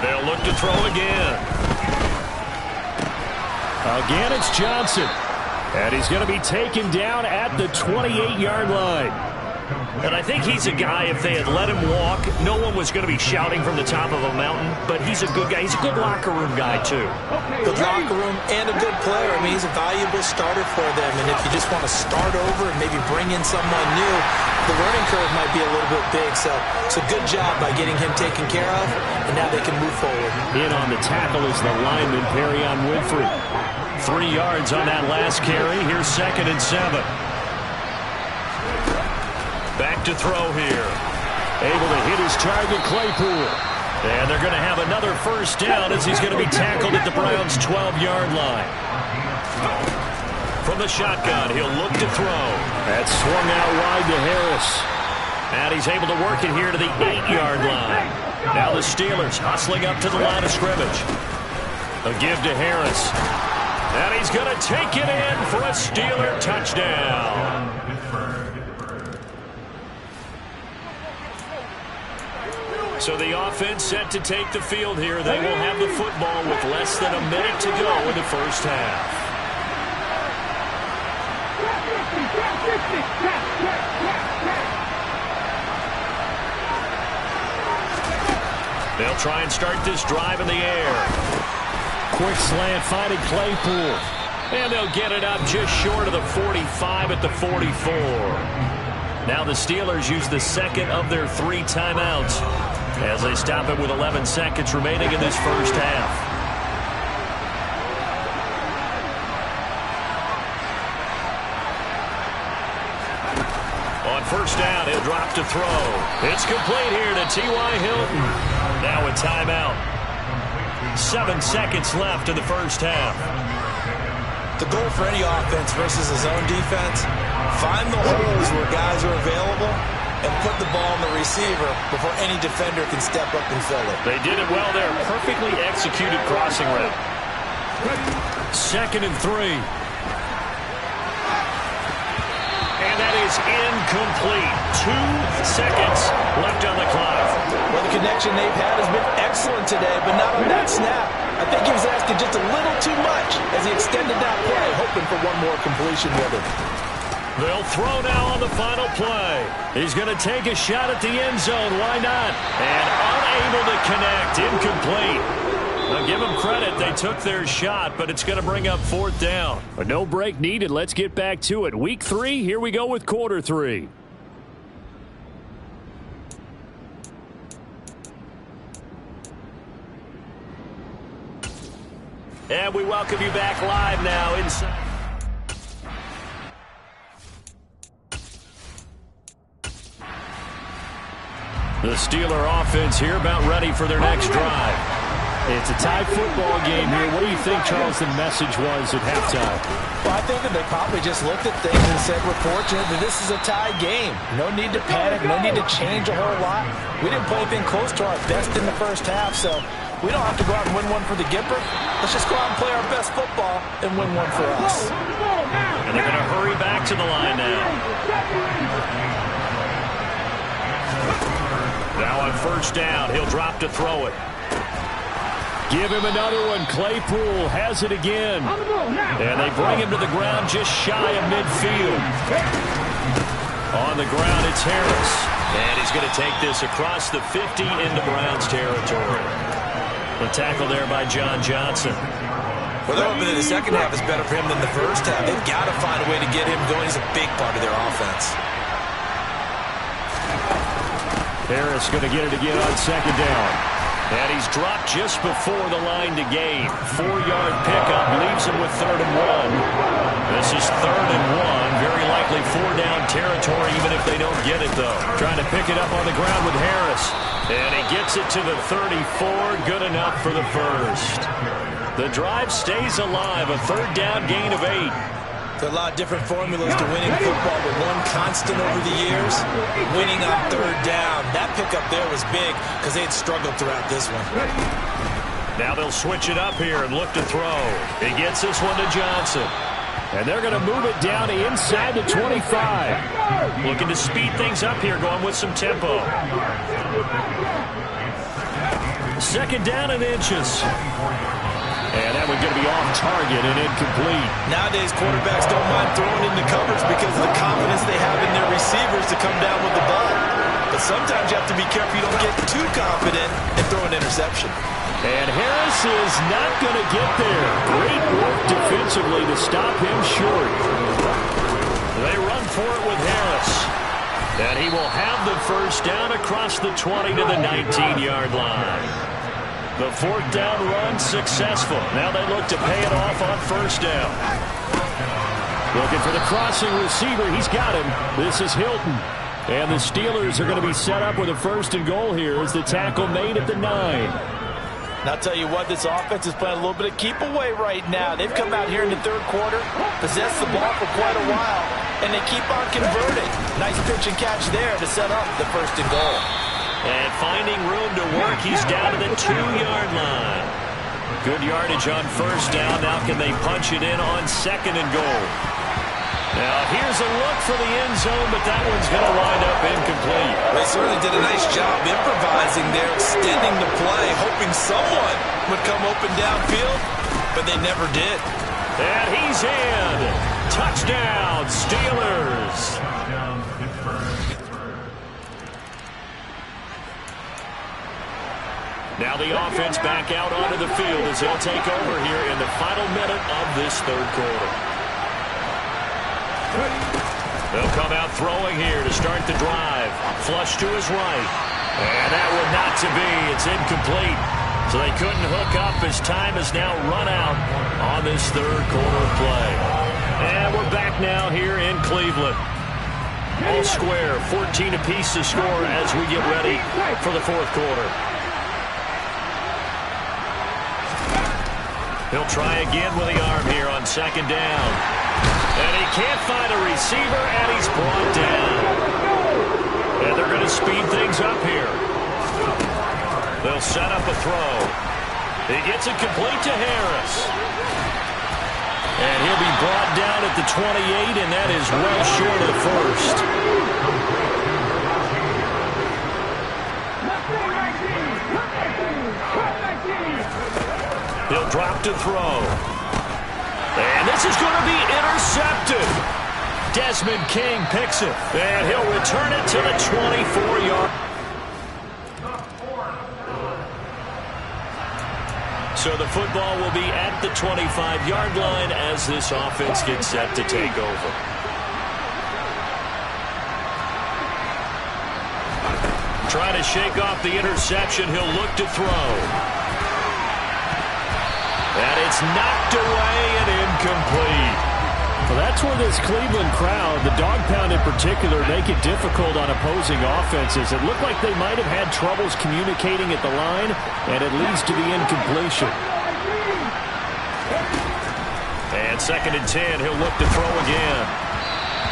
They'll look to throw again. Again, it's Johnson. And he's going to be taken down at the 28-yard line. And I think he's a guy, if they had let him walk, no one was going to be shouting from the top of a mountain. But he's a good guy. He's a good locker room guy, too. Good locker room and a good player. I mean, he's a valuable starter for them. And if you just want to start over and maybe bring in someone new, the learning curve might be a little bit big. So it's a good job by getting him taken care of, and now they can move forward. In on the tackle is the lineman, Perrion Winfrey. 3 yards on that last carry. Here's 2nd and 7. Back to throw here. Able to hit his target, Claypool. And they're going to have another first down as he's going to be tackled at the Browns' 12-yard line. From the shotgun, he'll look to throw. That's swung out wide to Harris. And he's able to work it here to the 8-yard line. Now the Steelers hustling up to the line of scrimmage. A give to Harris. And he's going to take it in for a Steeler touchdown. So the offense set to take the field here. They will have the football with less than a minute to go in the first half. They'll try and start this drive in the air. Quick slant finding Claypool. And they'll get it up just short of the 45 at the 44. Now the Steelers use the 2nd of their 3 timeouts as they stop it with 11 seconds remaining in this first half. On first down, he'll drop to throw. It's complete here to T.Y. Hilton. Now a timeout. 7 seconds left in the first half. The goal for any offense versus a zone defense, find the holes where guys are available and put the ball on the receiver before any defender can step up and fill it. They did it well there. Perfectly executed crossing route. 2nd and 3. And that is incomplete. 2 seconds left on the clock. Well, the connection they've had has been excellent today, but not on that snap. I think he was asking just a little too much as he extended that play, hoping for one more completion with it. They'll throw now on the final play. He's going to take a shot at the end zone. Why not? And unable to connect. Incomplete. Now give them credit. They took their shot, but it's going to bring up 4th down. But no break needed. Let's get back to it. Week 3, here we go with quarter 3. And we welcome you back live now inside. The Steeler offense here about ready for their next drive. It's a tie football game here. What do you think, Charles, the message was at halftime? Well, I think that they probably just looked at things and said, we're fortunate that this is a tie game. No need to panic, no need to change a whole lot. We didn't play anything close to our best in the first half, so we don't have to go out and win one for the Gipper. Let's just go out and play our best football and win one for us. And they're going to hurry back to the line now. Now on first down, he'll drop to throw it. Give him another one. Claypool has it again. And they bring him to the ground just shy of midfield. On the ground, it's Harris. And he's going to take this across the 50 into Browns territory. The tackle there by John Johnson. Well, they're hoping that the second half is better for him than the first half. They've got to find a way to get him going. He's a big part of their offense. Harris going to get it again on second down. And he's dropped just before the line to gain. 4-yard pickup leaves him with 3rd and 1. This is 3rd and 1. Very likely 4-down territory, even if they don't get it, though. Trying to pick it up on the ground with Harris. And he gets it to the 34. Good enough for the first. The drive stays alive. A 3rd down gain of 8. There are a lot of different formulas to winning football, but one constant over the years, winning on 3rd down. That pickup there was big because they had struggled throughout this one. Now they'll switch it up here and look to throw. He gets this one to Johnson. And they're going to move it down to inside the 25. Looking to speed things up here, going with some tempo. 2nd down and inches. And that one's going to be off target and incomplete. Nowadays, quarterbacks don't mind throwing into covers because of the confidence they have in their receivers to come down with the ball. But sometimes you have to be careful you don't get too confident and throw an interception. And Harris is not going to get there. Great work defensively to stop him short. They run for it with Harris. And he will have the first down across the 20 to the 19-yard line. The 4th down run successful. Now they look to pay it off on first down. Looking for the crossing receiver. He's got him. This is Hilton. And the Steelers are going to be set up with a 1st and goal here as the tackle made at the 9. And I'll tell you what, this offense is playing a little bit of keep away right now. They've come out here in the 3rd quarter, possessed the ball for quite a while, and they keep on converting. Nice pitch and catch there to set up the 1st and goal. And finding room to work, he's down to the 2-yard line. Good yardage on first down. Now can they punch it in on 2nd and goal? Now here's a look for the end zone, but that one's going to wind up incomplete. They certainly did a nice job improvising there, extending the play, hoping someone would come open downfield, but they never did. And he's in. Touchdown, Steelers. Now the offense back out onto the field as they'll take over here in the final minute of this 3rd quarter. They'll come out throwing here to start the drive. Flush to his right. And that one not to be. It's incomplete. So they couldn't hook up as time has now run out on this 3rd quarter play. And we're back now here in Cleveland. All square, 14 apiece to score as we get ready for the 4th quarter. He'll try again with the arm here on 2nd down. And he can't find a receiver, and he's brought down. And they're going to speed things up here. They'll set up a throw. He gets it complete to Harris. And he'll be brought down at the 28, and that is well short of the 1st. He'll drop to throw. And this is going to be intercepted. Desmond King picks it. And he'll return it to the 24-yard. So the football will be at the 25-yard line as this offense gets set to take over. Trying to shake off the interception. He'll look to throw. And it's knocked away and incomplete. Well, that's where this Cleveland crowd, the dog pound in particular, make it difficult on opposing offenses. It looked like they might have had troubles communicating at the line, and it leads to the incompletion. And 2nd and 10, he'll look to throw again.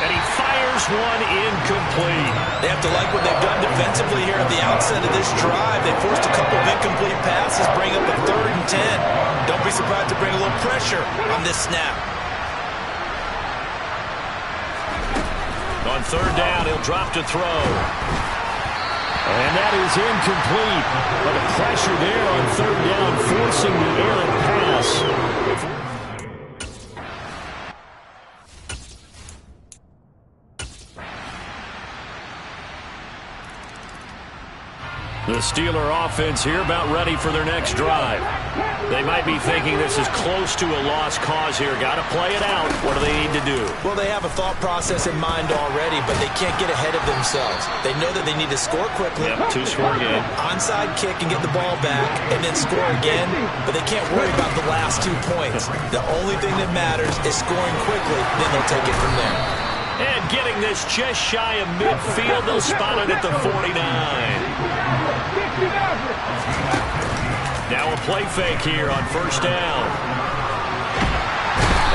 And he fires one incomplete. They have to like what they've done defensively here at the outset of this drive. They forced a couple of incomplete passes, bring up a 3rd and 10. Don't be surprised to bring a little pressure on this snap. On 3rd down, he'll drop to throw. And that is incomplete. But the pressure there on 3rd down, forcing the errant pass. The Steeler offense here about ready for their next drive. They might be thinking this is close to a lost cause here. Got to play it out. What do they need to do? Well, they have a thought process in mind already, but they can't get ahead of themselves. They know that they need to score quickly. Yep, 2-score game. Onside kick and get the ball back and then score again, but they can't worry about the last 2 points. The only thing that matters is scoring quickly, then they'll take it from there. And getting this just shy of midfield, they'll spot it at the 49. Now a play fake here on 1st down.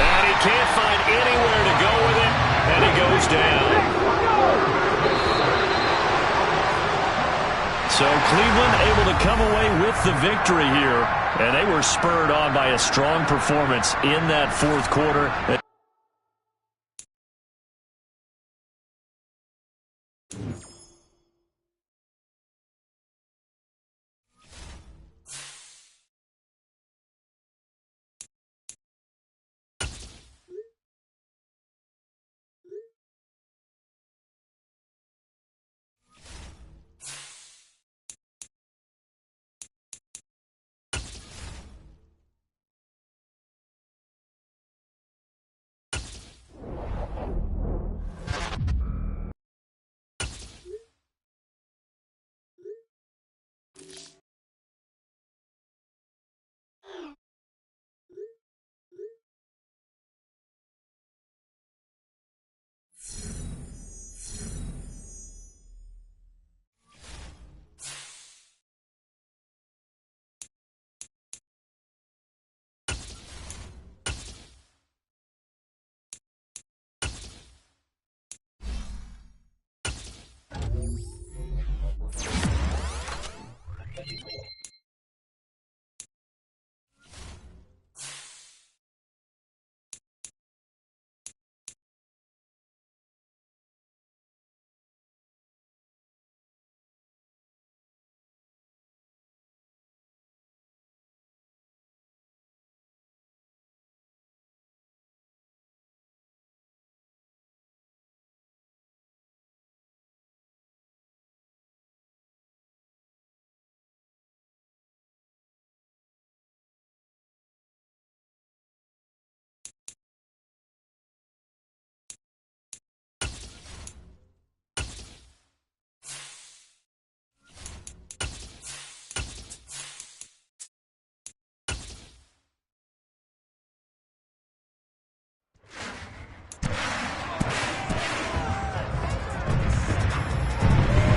And he can't find anywhere to go with it, and he goes down. So Cleveland able to come away with the victory here, and they were spurred on by a strong performance in that 4th quarter.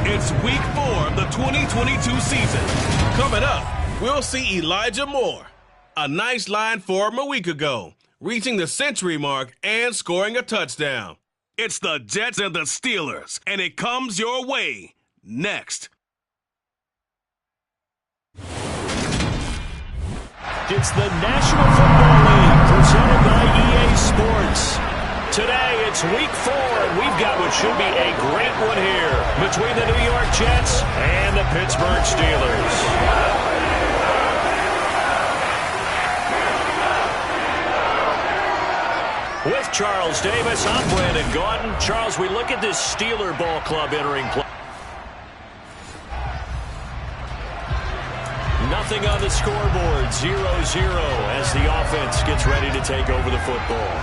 It's week 4 of the 2022 season. Coming up, we'll see Elijah Moore. A nice line for him a week ago, reaching the century mark and scoring a touchdown. It's the Jets and the Steelers, and it comes your way next. It's the National Football League presented by EA Sports. Today, it's week 4, and we've got what should be a great one here between the New York Jets and the Pittsburgh Steelers. With Charles Davis, I'm Brandon Gaudin. Charles, we look at this Steeler ball club entering play. Nothing on the scoreboard, 0-0 as the offense gets ready to take over the football.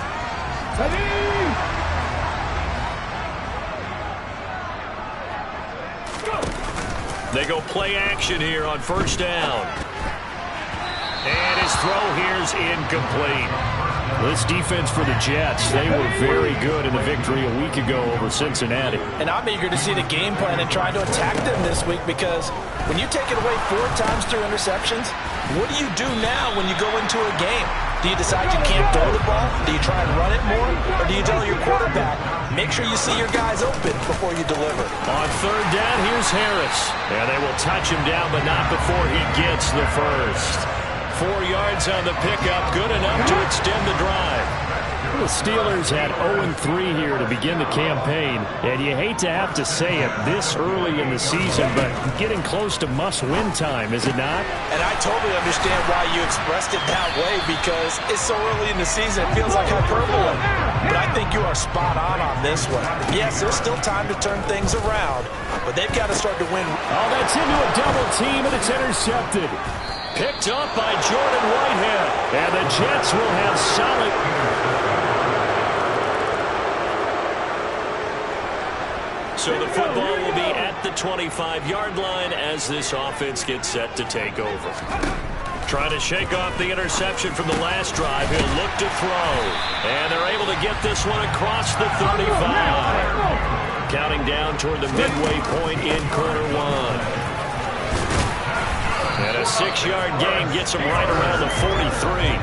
They go play action here on 1st down. And his throw here's incomplete. This defense for the Jets, they were very good in the victory a week ago over Cincinnati. And I'm eager to see the game plan and try to attack them this week, because when you take it away 4 times through interceptions, what do you do now when you go into a game? Do you decide you can't throw the ball? Do you try and run it more? Or do you tell your quarterback, make sure you see your guys open before you deliver? On third down, here's Harris. And they will touch him down, but not before he gets the first. 4 yards on the pickup, good enough to extend the drive. The Steelers had 0-3 here to begin the campaign, and you hate to have to say it this early in the season, but getting close to must-win time, is it not? And I totally understand why you expressed it that way, because it's so early in the season, it feels like hyperbole. But I think you are spot on this one. Yes, there's still time to turn things around, but they've got to start to win. Oh, that's into a double team, and it's intercepted. Picked up by Jordan Whitehead, and the Jets will have solid. So the football will be at the 25-yard line as this offense gets set to take over. Trying to shake off the interception from the last drive. He'll look to throw. And they're able to get this one across the 35. Counting down toward the midway point in quarter one. And a 6-yard gain gets him right around the 43.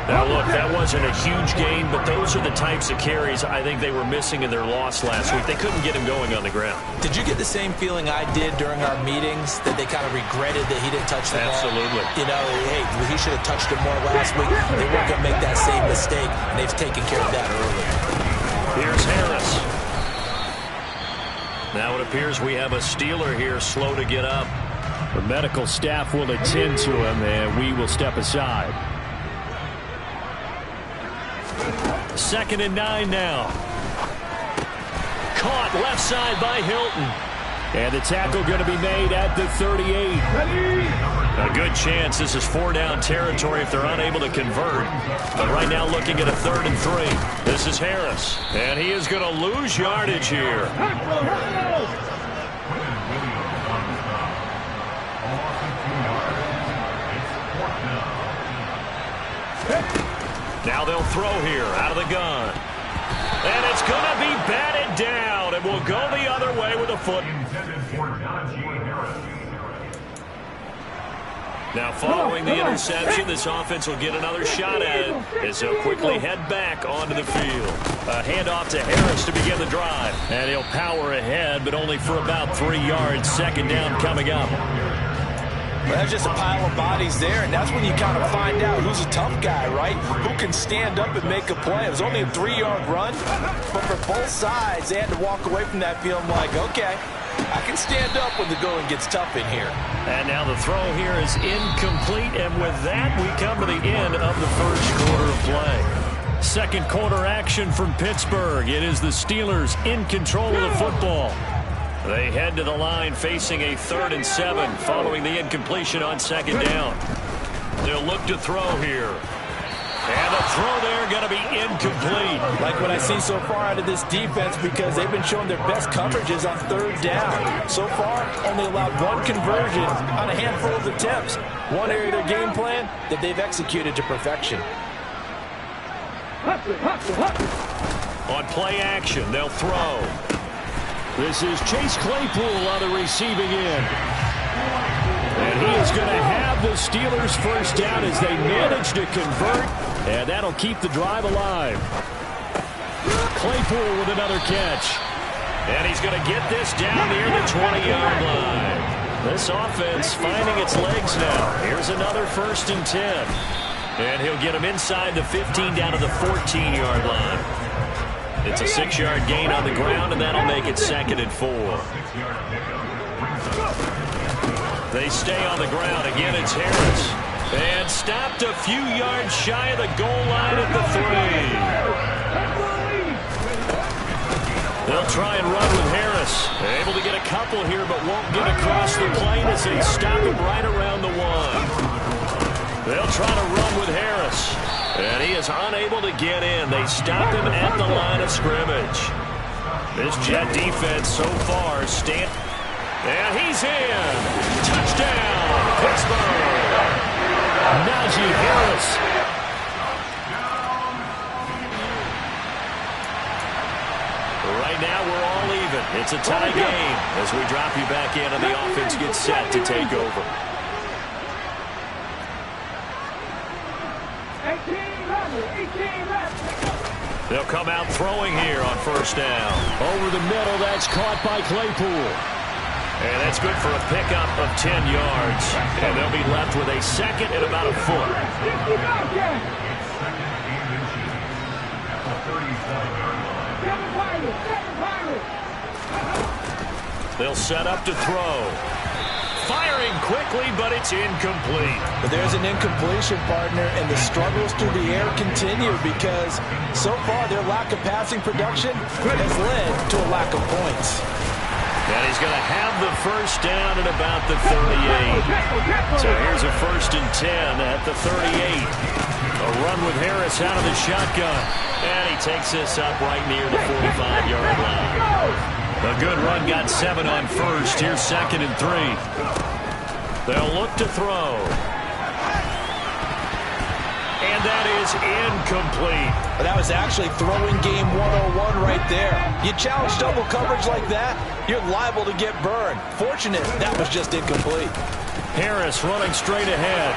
Now, look, that wasn't a huge gain, but those are the types of carries I think they were missing in their loss last week. They couldn't get him going on the ground. Did you get the same feeling I did during our meetings, that they kind of regretted that he didn't touch the ball? Absolutely. You know, hey, he should have touched it more last week. They weren't going to make that same mistake, and they've taken care of that early. Here's Harris. Now it appears we have a Steeler here slow to get up. The medical staff will attend to him, and we will step aside. 2nd and 9 now. Caught left side by Hilton. And the tackle going to be made at the 38. A good chance this is 4-down territory if they're unable to convert. But right now looking at a 3rd and 3. This is Harris. And he is going to lose yardage here. Now they'll throw here out of the gun. And it's going to be batted down. It will go the other way with a foot. Now following the interception, this offense will get another shot at it as they'll quickly head back onto the field. A handoff to Harris to begin the drive. And he'll power ahead, but only for about 3 yards. 2nd down coming up. Well, that's just a pile of bodies there, and that's when you kind of find out who's a tough guy, right? Who can stand up and make a play. It was only a 3-yard run, but for both sides, they had to walk away from that feeling like, okay, I can stand up when the going gets tough in here. And now the throw here is incomplete, and with that, we come to the end of the first quarter of play. Second quarter action from Pittsburgh. It is the Steelers in control of the football. They head to the line facing a 3rd and 7 following the incompletion on 2nd down. They'll look to throw here. And the throw there going to be incomplete. Like what I see so far out of this defense, because they've been showing their best coverages on 3rd down. So far, only allowed 1 conversion on a handful of attempts. One area of their game plan that they've executed to perfection. On play action, they'll throw. This is Chase Claypool on the receiving end. And he is going to have the Steelers first down as they manage to convert. And that'll keep the drive alive. Claypool with another catch. And he's going to get this down near the 20-yard line. This offense finding its legs now. Here's another 1st and 10. And he'll get him inside the 15 down to the 14-yard line. It's a 6-yard gain on the ground, and that'll make it 2nd and 4. They stay on the ground. Again, it's Harris. And stopped a few yards shy of the goal line at the 3. They'll try and run with Harris. Able to get a couple here, but won't get across the plane as they stop him right around the 1. They'll try to run with Harris. And he is unable to get in. They stop him at the line of scrimmage. This Jet defense so far and he's in. Touchdown, Pittsburgh. Najee Harris. right now we're all even. It's a tie game as we drop you back in and the offense gets set to take over. 18 left. They'll come out throwing here on first down. Over the middle, that's caught by Claypool. And that's good for a pickup of 10 yards. And they'll be left with a second and about a foot. They'll set up to throw. Firing quickly, but it's incomplete. But there's an incompletion, partner, and the struggles through the air continue because so far their lack of passing production has led to a lack of points. And he's going to have the first down at about the 38. So here's a 1st and 10 at the 38. A run with Harris out of the shotgun. And he takes this up right near the 45-yard line. A good run, got 7 on first. Here's 2nd and 3. They'll look to throw. And that is incomplete. But that was actually throwing game 101 right there. You challenge double coverage like that, you're liable to get burned. Fortunate, that was just incomplete. Harris running straight ahead.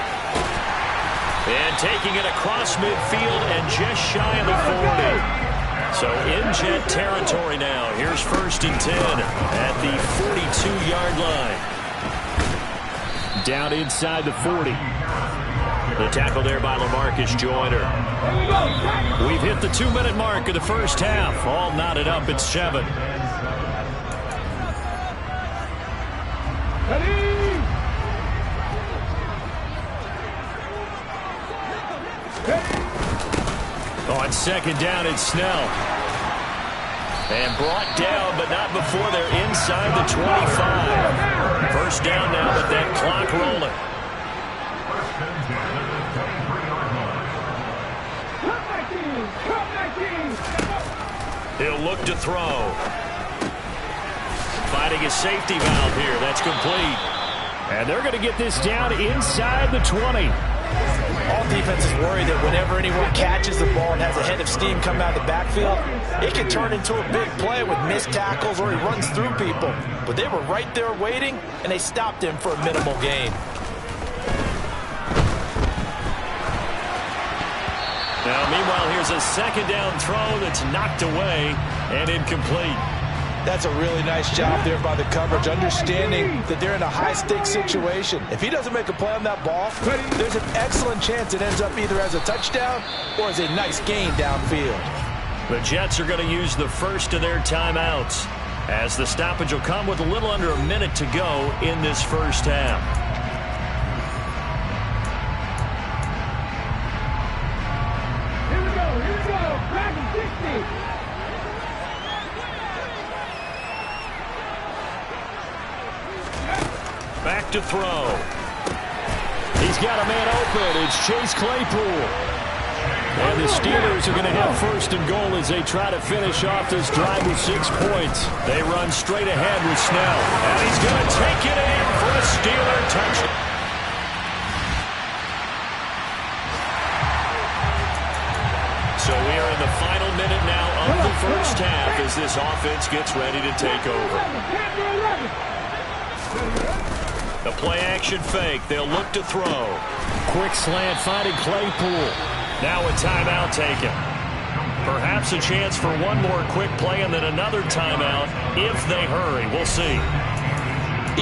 And taking it across midfield and just shy of the 40. So in jet territory now. Here's 1st and 10 at the 42-yard line. Down inside the 40. The tackle there by LaMarcus Joyner. We've hit the 2-minute mark of the first half. All knotted up at 7. On 2nd down, it's Snell. And brought down, but not before they're inside the 25. First down now, but that clock rolling. He'll look to throw. Finding a safety valve here. That's complete. And they're going to get this down inside the 20. All defenses worry that whenever anyone catches the ball and has a head of steam come out of the backfield, it can turn into a big play with missed tackles or he runs through people. But they were right there waiting, and they stopped him for a minimal gain. Now, meanwhile, here's a 2nd down throw that's knocked away and incomplete. That's a really nice job there by the coverage, understanding that they're in a high-stakes situation. If he doesn't make a play on that ball, there's an excellent chance it ends up either as a touchdown or as a nice gain downfield. The Jets are going to use the first of their timeouts, as the stoppage will come with a little under a minute to go in this first half. Here we go, back in 60. Back to throw. He's got a man open. It's Chase Claypool. And the Steelers are going to have 1st and goal as they try to finish off this drive with 6 points. They run straight ahead with Snell. And he's going to take it in for a Steeler touchdown. So we are in the final minute now of the first half as this offense gets ready to take over. The play-action fake. They'll look to throw. Quick slant finding Claypool. Now a timeout taken. Perhaps a chance for one more quick play and then another timeout if they hurry. We'll see.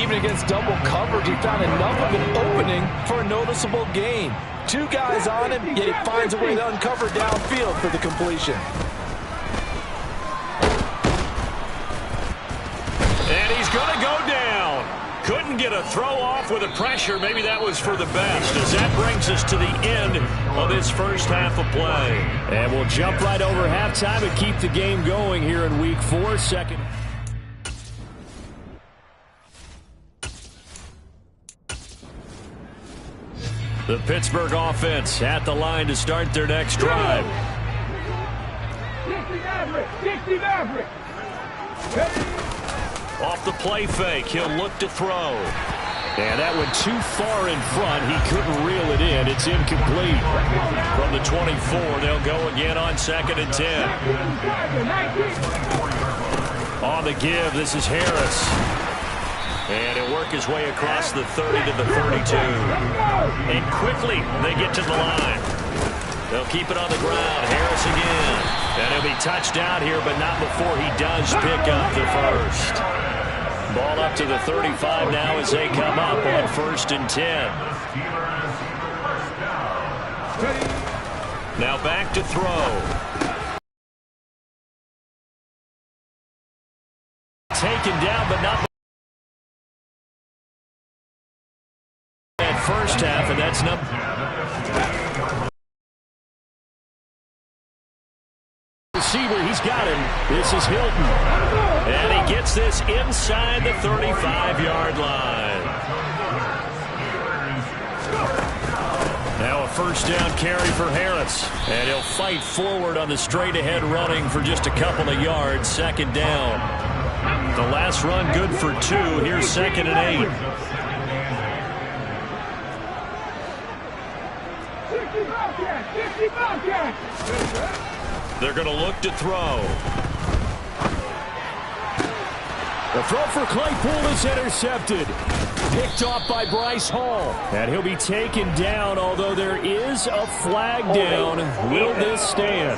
Even against double coverage, he found enough of an opening for a noticeable gain. 2 guys on him, yet he finds a way to uncover downfield for the completion. And he's going to go down. Couldn't get a throw off with the pressure. Maybe that was for the best, as that brings us to the end of this first half of play. And we'll jump right over halftime and keep the game going here in Week 4. Second. The Pittsburgh offense at the line to start their next drive. 60 Maverick. Off the play fake, he'll look to throw. And that went too far in front. He couldn't reel it in. It's incomplete. From the 24, they'll go again on 2nd and 10. on the give. This is Harris. And he'll work his way across the 30 to the 32. And quickly they get to the line. They'll keep it on the ground. Harris again. And he'll be touched out here, but not before he does pick up the first. Ball up to the 35 now as they come up on 1st and 10. Now back to throw. Taken down, but not at first half, and that's not. Receiver, he's got him. This is Hilton. And he gets this inside the 35-yard line. Now a first down carry for Harris. And he'll fight forward on the straight-ahead running for just a couple of yards. 2nd down. The last run good for 2. Here's 2nd and 8. They're going to look to throw. The throw for Claypool is intercepted. Picked off by Bryce Hall. And he'll be taken down, although there is a flag down. Will this stand?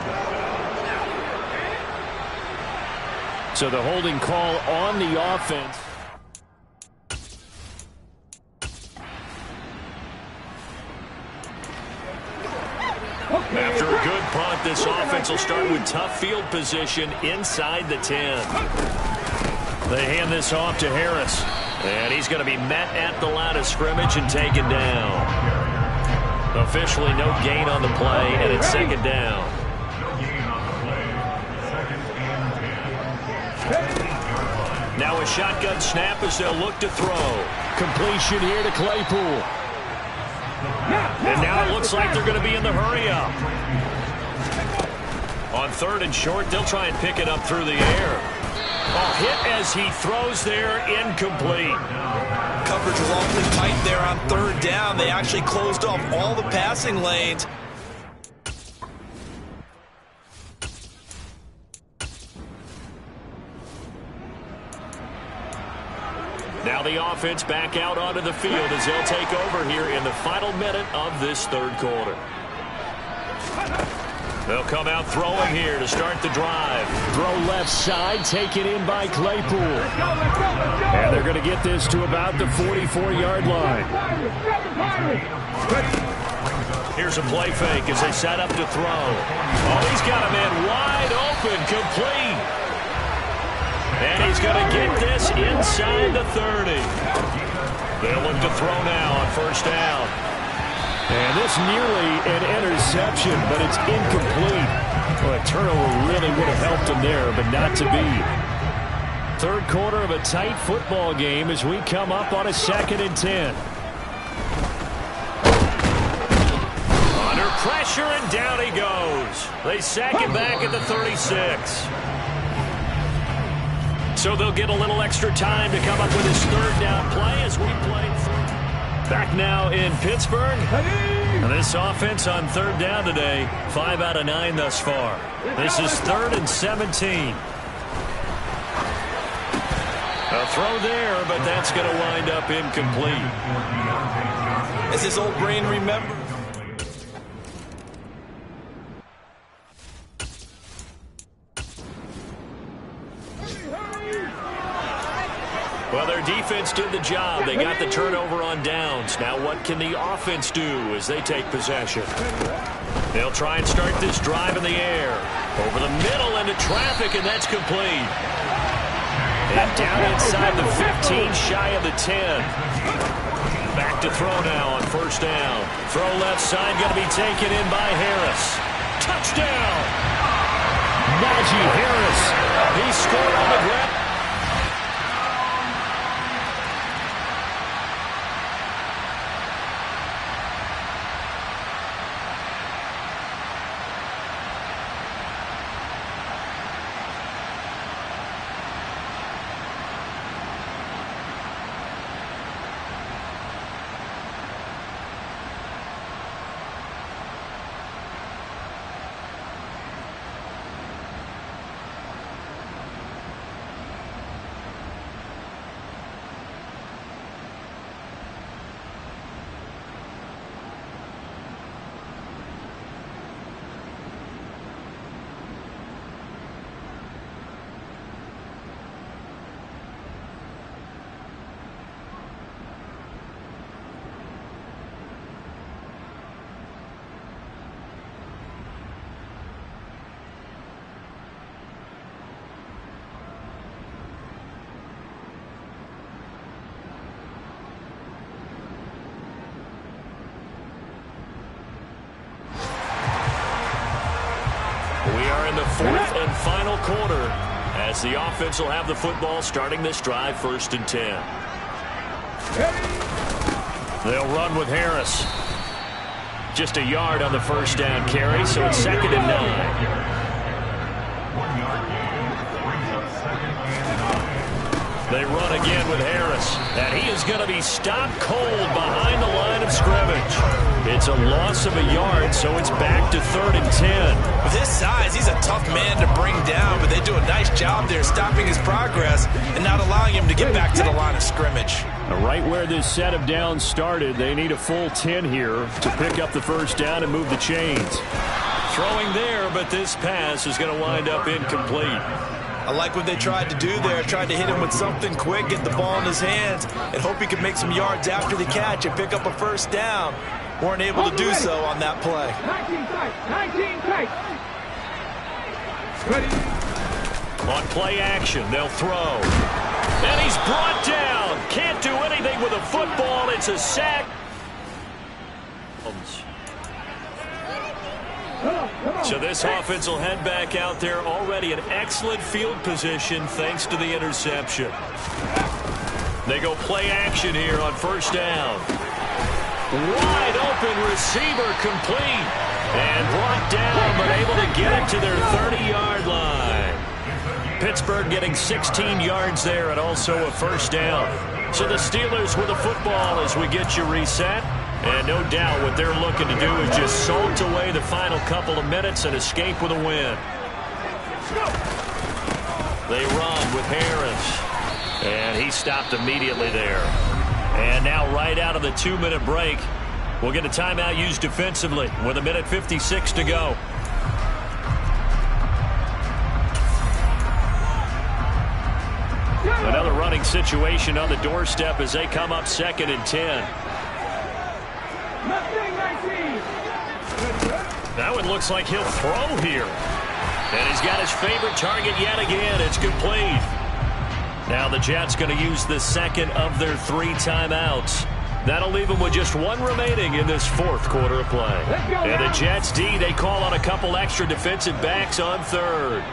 So the holding call on the offense. After a good punt, this offense will start with tough field position inside the 10. They hand this off to Harris. And he's going to be met at the line of scrimmage and taken down. Officially no gain on the play, and it's 2nd down. Now a shotgun snap as they'll look to throw. Completion here to Claypool. And now it looks like they're going to be in the hurry-up. On 3rd and short, they'll try and pick it up through the air. A hit as he throws there, incomplete. Coverage was awfully tight there on 3rd down. They actually closed off all the passing lanes. Now the offense back out onto the field as they'll take over here in the final minute of this 3rd quarter. They'll come out throwing here to start the drive. Throw left side, taken in by Claypool. And they're going to get this to about the 44-yard line. Here's a play fake as they set up to throw. Oh, he's got a man wide open, complete. And he's going to get this inside the 30. They'll look to throw now on 1st down. And this nearly an interception, but it's incomplete. Well, a turnover really would have helped him there, but not to be. 3rd quarter of a tight football game as we come up on a 2nd and 10. Under pressure, and down he goes. They sack him back at the 36. So they'll get a little extra time to come up with his 3rd down play as we play. Back now in Pittsburgh. And this offense on 3rd down today, 5 out of 9 thus far. This is 3rd and 17. A throw there, but that's going to wind up incomplete. As his old brain remembers. Well, their defense did the job. They got the turnover on downs. Now what can the offense do as they take possession? They'll try and start this drive in the air. Over the middle into traffic, and that's complete. And down inside the 15, shy of the 10. Back to throw now on 1st down. Throw left side, going to be taken in by Harris. Touchdown! Najee Harris. He scored on the ground. the fourth and final quarter as the offense will have the football starting this drive, 1st and 10. They'll run with Harris. Just a yard on the first down carry, so it's 2nd and 9. They run again with Harris, and he is going to be stopped cold behind the line of scrimmage. It's a loss of a yard, so it's back to 3rd and 10. With his size, he's a tough man to bring down, but they do a nice job there stopping his progress and not allowing him to get back to the line of scrimmage. Right where this set of downs started, they need a full 10 here to pick up the first down and move the chains. Throwing there, but this pass is going to wind up incomplete. I like what they tried to do there, tried to hit him with something quick, get the ball in his hands, and hope he could make some yards after the catch and pick up a first down. Weren't able to do so on that play. 19 tight. Ready. On play action, they'll throw. And he's brought down. Can't do anything with a football. It's a sack. So this offense will head back out there, already in excellent field position thanks to the interception. They go play action here on first down. Wide open receiver complete. And brought down, but able to get it to their 30-yard line. Pittsburgh getting 16 yards there and also a first down. So the Steelers with the football as we get you reset. And no doubt what they're looking to do is just salt away the final couple of minutes and escape with a win. They run with Harris. And he stopped immediately there. And now right out of the 2-minute break, we'll get a timeout used defensively with 1:56 to go. Another running situation on the doorstep as they come up 2nd and 10. That one looks like he'll throw here. And he's got his favorite target yet again. It's complete. Now the Jets going to use the second of their 3 timeouts. That'll leave them with just 1 remaining in this 4th quarter of play. And the Jets D, they call on a couple extra defensive backs on 3rd.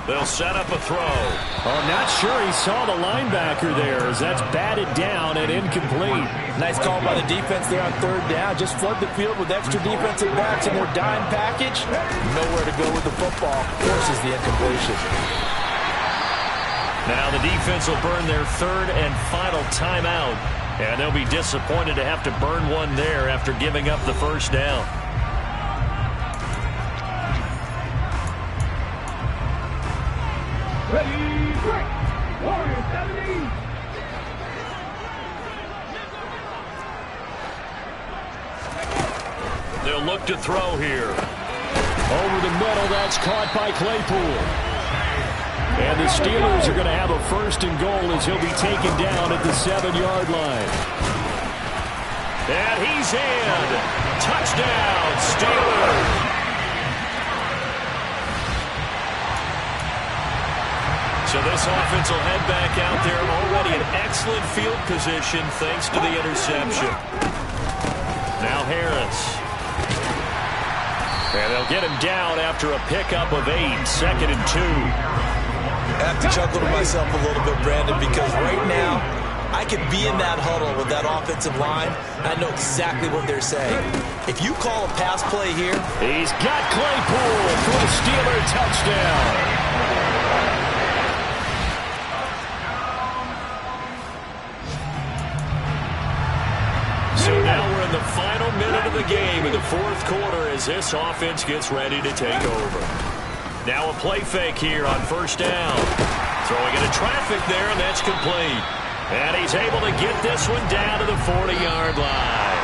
They'll set up a throw. Oh, not sure he saw the linebacker there as that's batted down and incomplete. Nice call by the defense there on 3rd down. Just flood the field with extra defensive backs in their dime package. Nowhere to go with the football. Forces the incompletion. Now the defense will burn their 3rd and final timeout. And they'll be disappointed to have to burn one there after giving up the first down. Ready, break. Warriors 70. They'll look to throw here. Over the middle, that's caught by Claypool. And the Steelers are going to have a 1st and goal as he'll be taken down at the 7-yard line. And he's in. Touchdown, Steelers. So this offense will head back out there already in excellent field position thanks to the interception. Now Harris. And they'll get him down after a pickup of 8, 2nd and 2. I have to chuckle to myself a little bit, Brandon, because right now I could be in that huddle with that offensive line. I know exactly what they're saying. If you call a pass play here. He's got Claypool for a Steeler touchdown. So now we're in the final minute of the game in the 4th quarter as this offense gets ready to take over. Now a play fake here on 1st down. Throwing into traffic there, and that's complete. And he's able to get this one down to the 40-yard line.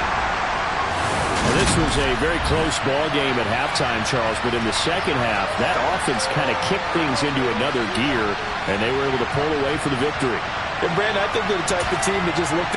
Well, this was a very close ball game at halftime, Charles, but in the second half, that offense kind of kicked things into another gear, and they were able to pull away for the victory. And, Brandon, I think they're the type of team that just looked